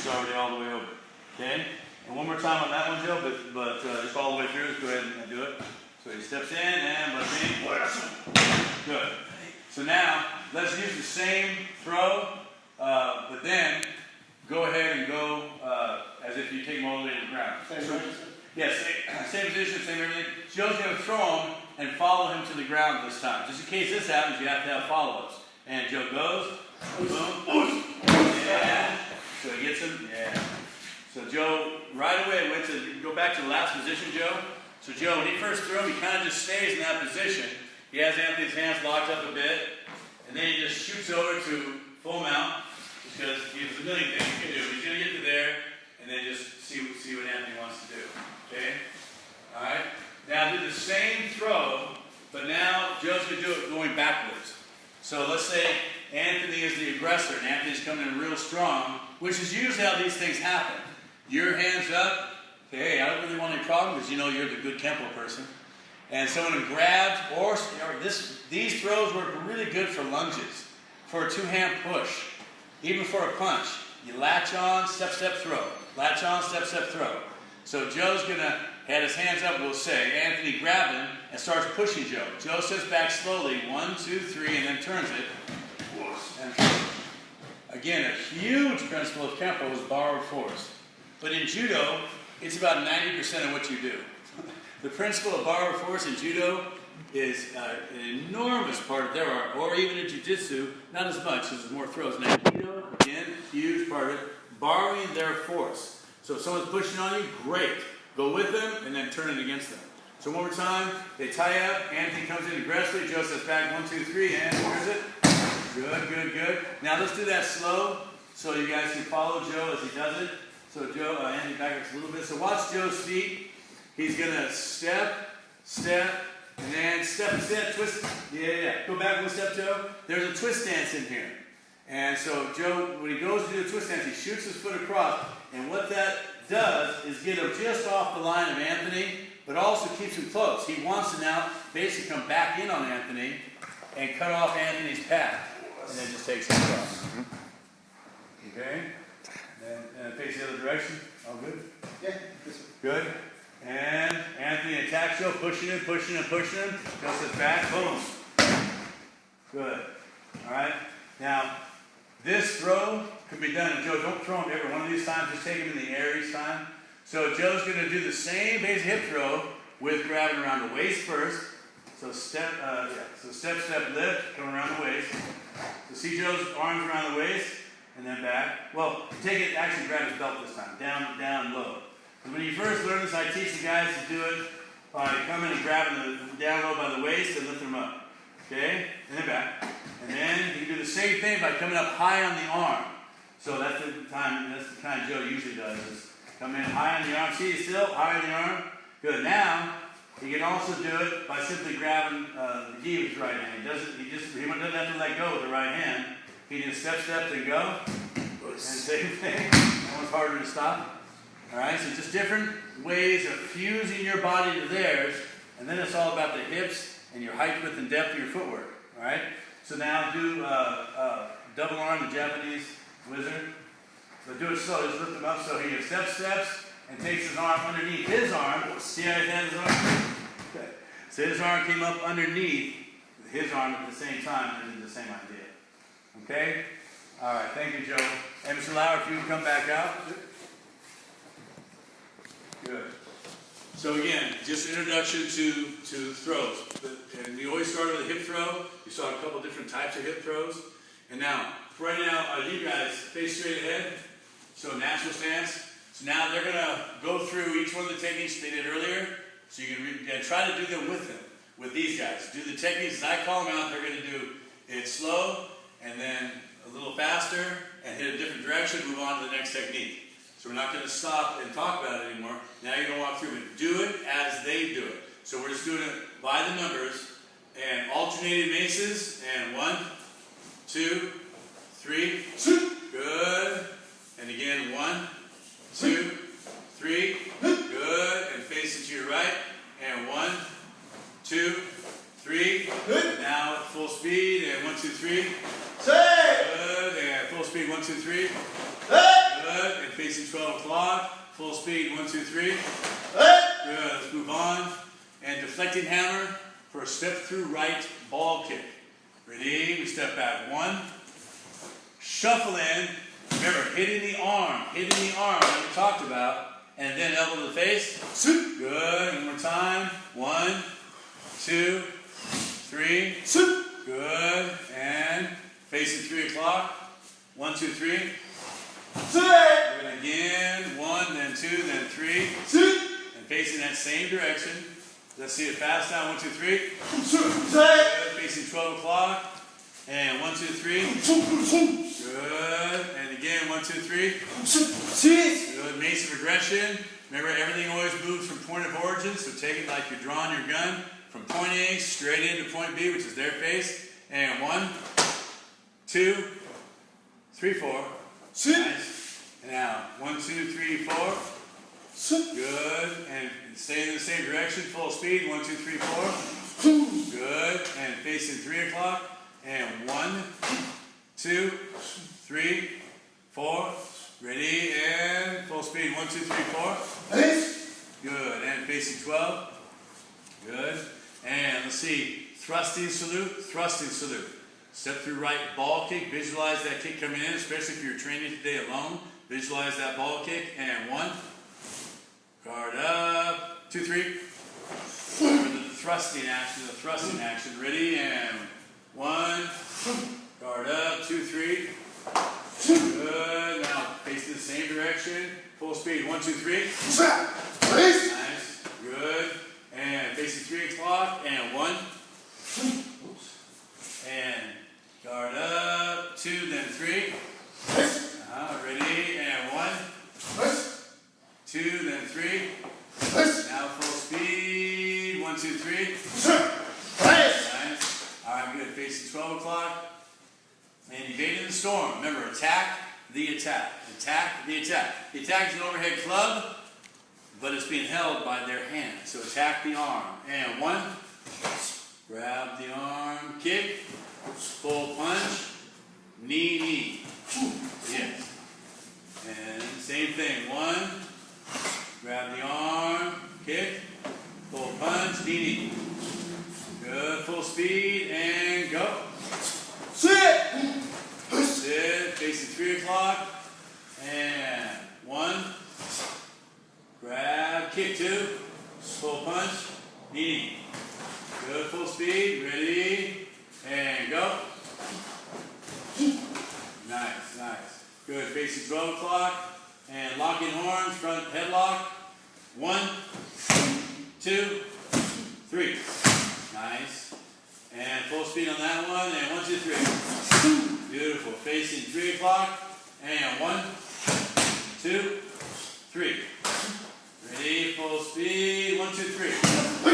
is already all the way over. Okay? And one more time on that one, Joe, but just all the way through. Go ahead and do it. So he steps in and good. So now, let's use the same throw, but then go ahead and go as if you take them all the way to the ground. Yes, same position, same everything. Joe's going to throw him and follow him to the ground this time. Just in case this happens, you have to have follow-ups. And Joe goes, boom, yeah. So he gets him, yeah. So Joe, right away, go back to the last position, Joe. So Joe, when he first threw him, he kind of just stays in that position. He has Anthony's hands locked up a bit, and then he just shoots over to full mount, because there's a million things he can do. He's going to get to there, and then just see what Anthony wants to do. Okay? All right? Now do the same throw, but now Joe's going to do it going backwards. So let's say Anthony is the aggressor, and Anthony's coming in real strong, which is usually how these things happen. Your hands up, say, hey, I don't really want any problem, because you know you're the good Kenpo person. And someone grabs, or these throws work really good for lunges, for a two-hand push, even for a punch. You latch on, step, step, throw. Latch on, step, step, throw. So Joe's going to have his hands up, we'll say. Anthony grabs him and starts pushing Joe. Joe sits back slowly, 1, 2, 3, and then turns it. And again, a huge principle of Kenpo is borrowed force. But in Judo, it's about 90% of what you do. The principle of borrowed force in Judo is an enormous part of their art, or even in Jiu-Jitsu, not as much, because there's more throws. Now, Judo, again, huge part of it, borrowing their force. So if someone's pushing on you, great. Go with them, and then turn it against them. So one more time, they tie up, Anthony comes in aggressively, Joe steps back, 1, 2, 3, and here's it. Good, good, good. Now let's do that slow, so you guys can follow Joe as he does it. So Joe, Anthony back up a little bit. So watch Joe's feet. He's going to step, step, and then step, step, twist. Yeah. Go back one step, Joe. There's a twist dance in here. And so Joe, when he goes to do the twist dance, he shoots his foot across. And what that does is get him just off the line of Anthony, but also keeps him close. He wants to now basically come back in on Anthony and cut off Anthony's path. And then just takes him across. Okay? And face the other direction. All good? Yeah. Good. And Anthony attacks Joe, pushing him, pushing him, pushing him. Joe sits back, boom. Good. All right. Now, this throw could be done. And Joe, don't throw him every one of these times. Just take him in the air each time. So Joe's going to do the same base hip throw with grabbing around the waist first. So step, step, step, lift, come around the waist. So see Joe's arms around the waist, and then back. Well, take it, actually grab his belt this time. Down, down, low. And when you first learn this, I teach the guys to do it by coming and grabbing the down low by the waist and lift them up. Okay? And then back. And then you can do the same thing by coming up high on the arm. So that's the kind Joe usually does, is come in high on the arm. See, still high on the arm. Good. Now, he can also do it by simply grabbing the gi with his right hand. He doesn't have to let go with the right hand. He just steps and go. And same thing. That one's harder to stop. Alright, so just different ways of fusing your body to theirs, and then it's all about the hips and your height, width, and depth of your footwork. Alright? So now do double arm, the Japanese wizard. But do it slow, just lift him up so he steps, and takes his arm underneath his arm. See how he has his arm? Okay. So his arm came up underneath his arm at the same time, and did the same idea. Okay? Alright, thank you, Joe. And Mr. Lauer, if you can come back out. Good. So again, just introduction to throws. And we always started with a hip throw. You saw a couple different types of hip throws. And now, right now, you guys face straight ahead. So natural stance. So now they're going to go through each one of the techniques they did earlier. So you can try to do them with these guys. Do the techniques as I call them out. They're going to do it slow, and then a little faster, and hit a different direction, move on to the next technique. So we're not going to stop and talk about it anymore. Now you're going to walk through it. Do it as they do it. So we're just doing it by the numbers, and alternating maces, and 1, 2, 3, good, and again 1, 2, 3, good, and face it to your right, and 1, 2, 3, good. Now at full speed, and 1, 2, 3, good, and full speed, 1, 2, 3, good, and full speed, 1, 2, 3. Good, let's move on. And deflecting hammer for a step through right ball kick. Ready, we step back, 1. Shuffle in, remember, hitting the arm that we talked about, and then elbow to the face. Good, one more time, 1, 2, 3. Good, and facing 3 o'clock. 1, 2, 3. Good again. 1, then 2, then 3. And facing that same direction. Let's see it fast now. 1, 2, 3. Good. Facing 12 o'clock. And 1, 2, 3. Good. And again, 1, 2, 3. Good. Mace of aggression. Remember, everything always moves from point of origin, so take it like you're drawing your gun from point A straight into point B, which is their face. And 1, 2, 3, 4. Nice. And now, 1, 2, 3, 4. Good. And stay in the same direction, full speed. 1, 2, 3, 4. Good. And facing 3 o'clock. And 1, 2, 3, 4. Ready, and full speed. 1, 2, 3, 4. Good. And facing 12. Good. And let's see. Thrusting salute, thrusting salute. Step through right ball kick. Visualize that kick coming in, especially if you're training today alone. Visualize that ball kick. And 1. Guard up. 2, 3. For the thrusting action. Ready, and 1. Guard up. 2, 3. Good. Now facing the same direction. Full speed. 1, 2, 3. Nice. Good. And facing 3 o'clock. And 1. And guard up. 2, then 3. Ready. And 1. 2, then 3. Now full speed. 1, 2, 3. Nice. Alright, good. Facing 12 o'clock. And evading the storm. Remember, attack the attack. Attack the attack. The attack is an overhead club, but it's being held by their hand. So attack the arm. And 1. Grab the arm. Kick. Full punch. Knee, knee. Yes. And same thing. 1. Grab the arm. Kick. Full punch. Knee, knee. Good. Full speed. And go. Sit. Facing 3 o'clock. And 1. Grab. Kick 2. Full punch. Knee, knee. Good. Full speed. Ready. And go. Nice, nice. Good. Facing 12 o'clock. And locking horns. Front headlock. 1, 2, 3. Nice. And full speed on that one. And 1, 2, 3. Beautiful. Facing 3 o'clock. And 1, 2, 3. Ready. Full speed. 1, 2, 3.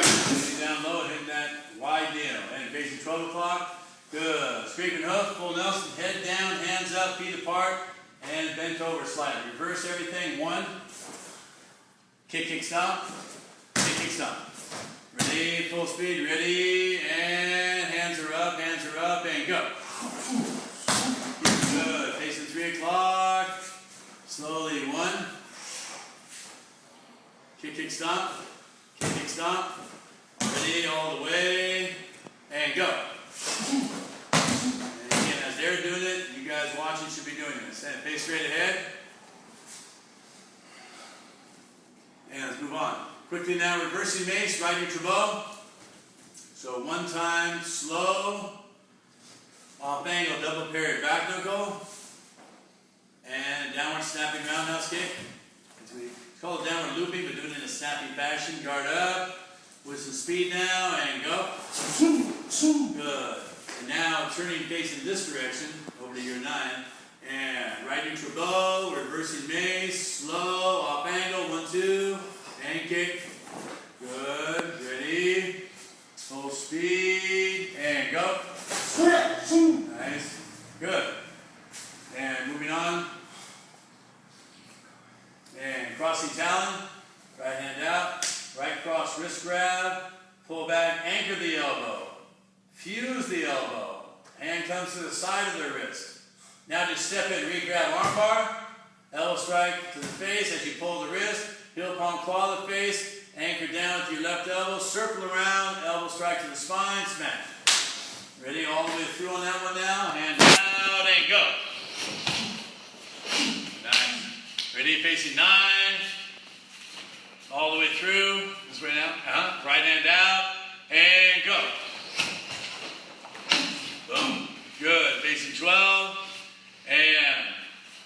Sitting down low and hitting that wide deal. And facing 12 o'clock. Good. Scraping hoof. Full Nelson. Head down. Hands up. Feet apart. And bent over slightly. Reverse everything. 1. Kick, kick, stomp. Kick, kick, stomp. Ready, full speed, ready, and hands are up, and go. Good, facing 3 o'clock. Slowly, 1. Kick, kick, stomp. Kick, kick, stomp. Ready, all the way, and go. And again, as they're doing it, you guys watching should be doing this. And face straight ahead. And let's move on. Quickly now, reversing mace, right neutral bow. So 1 time, slow, off angle, double parry, back knuckle, and downward snapping roundhouse kick. It's called downward looping, but doing it in a snappy fashion. Guard up, with some speed now, and go. Good. And now turning facing this direction, over to your 9. And right neutral bow, reversing mace, slow, off angle, 1, 2, and kick. Good, ready, full speed, and go. Nice, good. And moving on. And crossing talon, right hand out, right cross wrist grab, pull back, anchor the elbow, fuse the elbow, hand comes to the side of the wrist. Now just step in, re-grab armbar, elbow strike to the face as you pull the wrist, heel palm claw the face, anchor down with your left elbow, circle around, elbow strike to the spine, smash. Ready all the way through on that one now, hand out and go. Nice. Ready, facing 9, all the way through, this way now, right hand out, and go. Boom, good, facing 12, and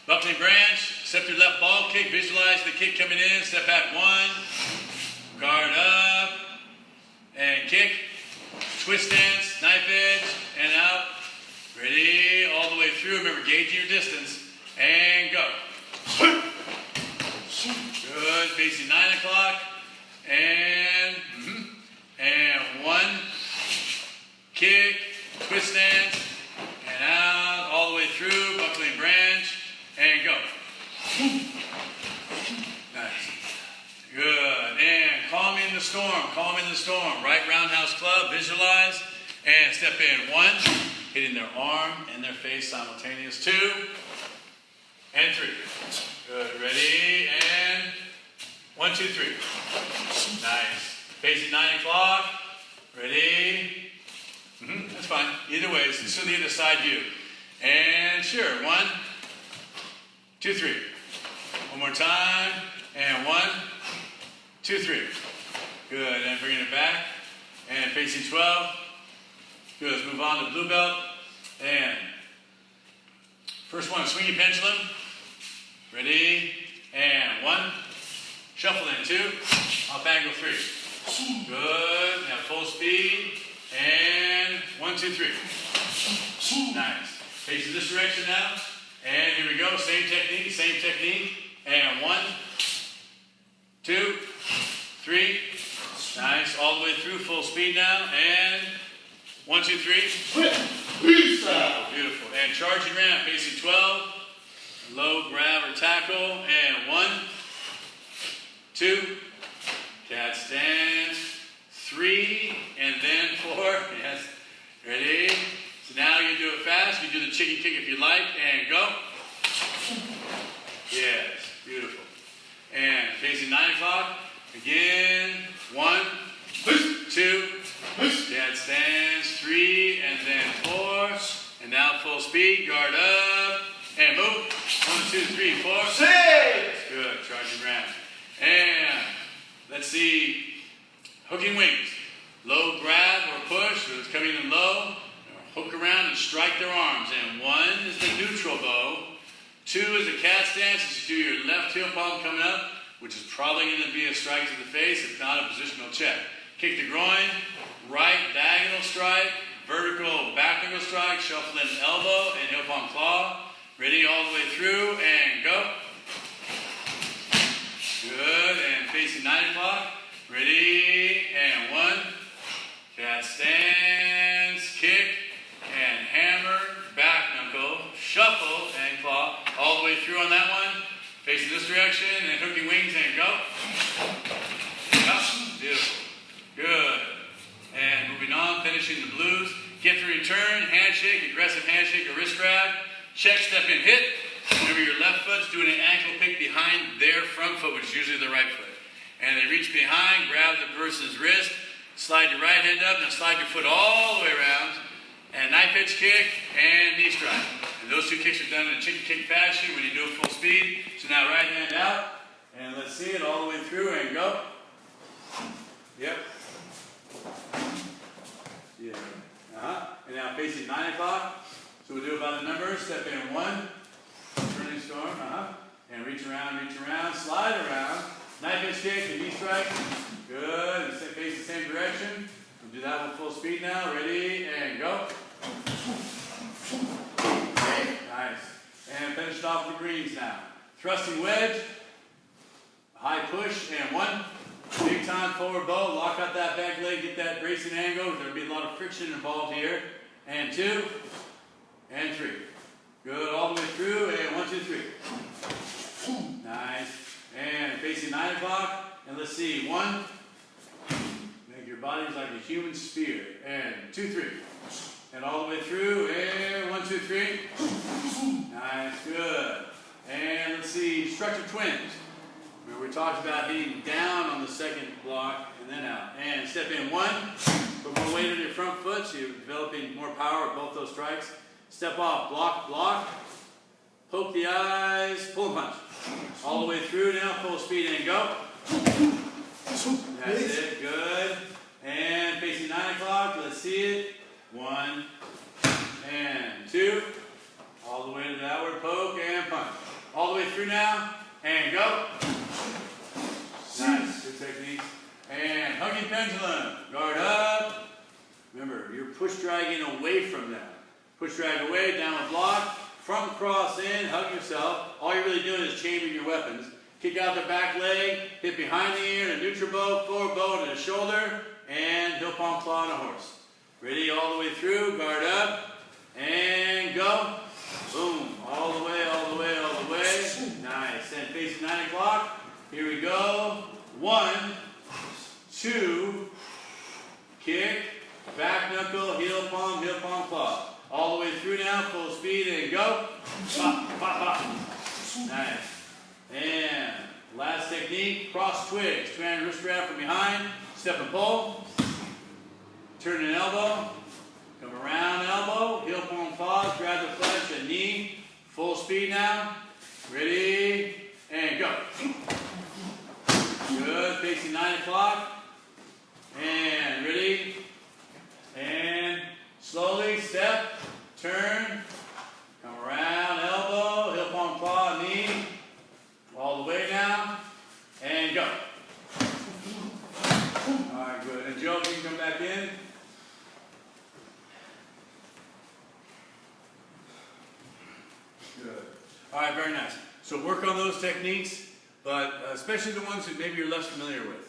buckling branch, step your left ball kick, visualize the kick coming in, step back 1, guard up, and kick, twist stance, knife edge, and out. Ready, all the way through, remember gauging your distance, and go. Good, facing 9 o'clock, and 1, kick, twist stance, and out, all the way through, buckling branch, and go. Nice. Good, and calm in the storm, right roundhouse club, visualize, and step in 1, hitting their arm and their face simultaneous, 2, and 3. Good, ready, and 1, 2, 3. Nice. Facing 9 o'clock, ready, that's fine, either way, it's to the other side view. And sure, 1, 2, 3. One more time, and 1, 2, 3. Good, and bringing it back, and facing 12. Good, let's move on to blue belt, and first one, swinging pendulum. Ready, and 1, shuffle in 2, up angle 3. Good, now full speed, and 1, 2, 3. Nice. Facing this direction now, and here we go, same technique, and 1, 2, 3. Nice, all the way through, full speed now, and 1, 2, 3. Beautiful. And charging ramp, facing 12. Low grab or tackle, and 1, 2, cat stance, 3, and then 4. Yes, ready? So now you do it fast. You do the chicken kick if you like, and go. Yes, beautiful. And facing 9 o'clock, again, 1, 2, cat stance, 3, and then 4, and now full speed, guard up, and move. 1, 2, 3, 4. 6. Good, charging ramp. And let's see, hooking wings. Low grab or push, so it's coming in low. Hook around and strike their arms. And 1 is the neutral bow. 2 is the cat stance, as you do your left heel palm coming up, which is probably going to be a strike to the face, if not a positional check. Kick the groin, right diagonal strike, vertical back knuckle strike, shuffle in elbow and heel palm claw. Ready all the way through, and go. Good, and facing 9 o'clock. Ready, and 1. Cat stance, kick, and hammer, back knuckle, shuffle, and claw. All the way through on that one. Facing this direction, and hooking wings, and go. Beautiful. Good. And moving on, finishing the blues. Get the return, handshake, aggressive handshake, or wrist grab. Check, step in, hit. Remember your left foot's doing an ankle pick behind their front foot, which is usually the right foot. And they reach behind, grab the person's wrist, slide your right hand up, now slide your foot all the way around, and knife edge kick, and knee strike. And those 2 kicks are done in a chicken kick fashion when you do it full speed. So now right hand out, and let's see it all the way through, and go. Yep. Yeah. And now facing 9 o'clock. So we'll do about the numbers. Step in 1, turning storm, and reach around, slide around, knife edge kick, and knee strike. Good, and face the same direction. We'll do that one full speed now. Ready, and go. Nice. And finish it off with the greens now. Thrusting wedge, high push, and 1. Big time forward bow, lock out that back leg, get that bracing angle. There'll be a lot of friction involved here. And 2, and 3. Good, all the way through, and 1, 2, 3. Nice. And facing 9 o'clock, and let's see, 1. Make your bodies like a human spear. And 2, 3. And all the way through, and 1, 2, 3. Nice, good. And let's see, structure twins. Remember we talked about hitting down on the second block and then out. And step in one, put more weight on your front foot so you're developing more power with both those strikes. Step off, block, block, poke the eyes, pull and punch. All the way through now, full speed and go. That's it, good. And facing 9 o'clock, let's see it. 1 and 2. All the way to the outward poke and punch. All the way through now, and go. Nice, good technique. And hugging pendulum, guard up. Remember, you're push dragging away from them. Push drag away, down a block, front cross in, hug yourself. All you're really doing is chambering your weapons. Kick out the back leg, hit behind the ear, and a neutral bow, forward bow to the shoulder, and heel palm claw on a horse. Ready all the way through, guard up, and go. Boom, all the way, all the way, all the way. Nice, and facing 9 o'clock. Here we go. 1, 2, kick, back knuckle, heel palm, claw. All the way through now, full speed, and go. Pop, pop, pop. Nice. And last technique, cross twigs. Two-hand wrist grab from behind, step and pull. Turn an elbow, come around elbow, heel palm claws, grab the flesh and knee. Full speed now. Ready, and go. Good, facing 9 o'clock. And ready, and slowly step, turn, come around elbow, heel palm claw, knee. All the way now, and go. All right, good. And Joe, you can come back in. Good. All right, very nice. So work on those techniques, but especially the ones that maybe you're less familiar with.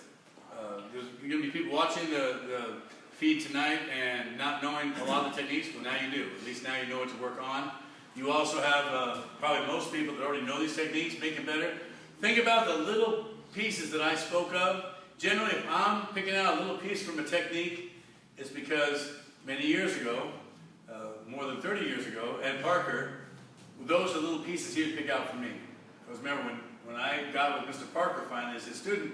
There's going to be people watching the feed tonight and not knowing a lot of the techniques, but now you do. At least now you know what to work on. You also have probably most people that already know these techniques, make it better. Think about the little pieces that I spoke of. Generally, if I'm picking out a little piece from a technique, it's because many years ago, more than 30 years ago, Ed Parker, those are the little pieces he would pick out for me. Because remember, when I got with Mr. Parker finally as his student,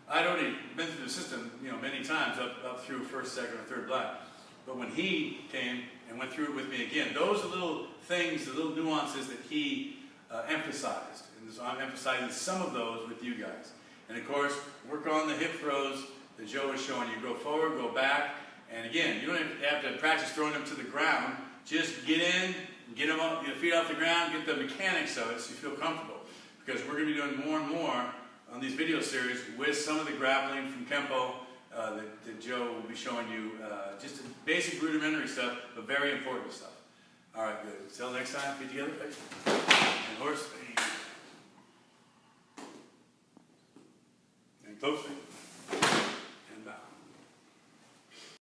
I'd already been through the system, many times up through first, second, or third black. But when he came and went through it with me again, those are little things, the little nuances that he emphasized. And so I'm emphasizing some of those with you guys. And of course, work on the hip throws that Joe was showing you. Go forward, go back. And again, you don't have to practice throwing them to the ground. Just get in, get them up, your feet off the ground, get the mechanics of it so you feel comfortable. Because we're going to be doing more and more on these video series with some of the grappling from Kenpo that Joe will be showing you. Just basic rudimentary stuff, but very important stuff. All right, good. Until next time, feet together. And horse. And close.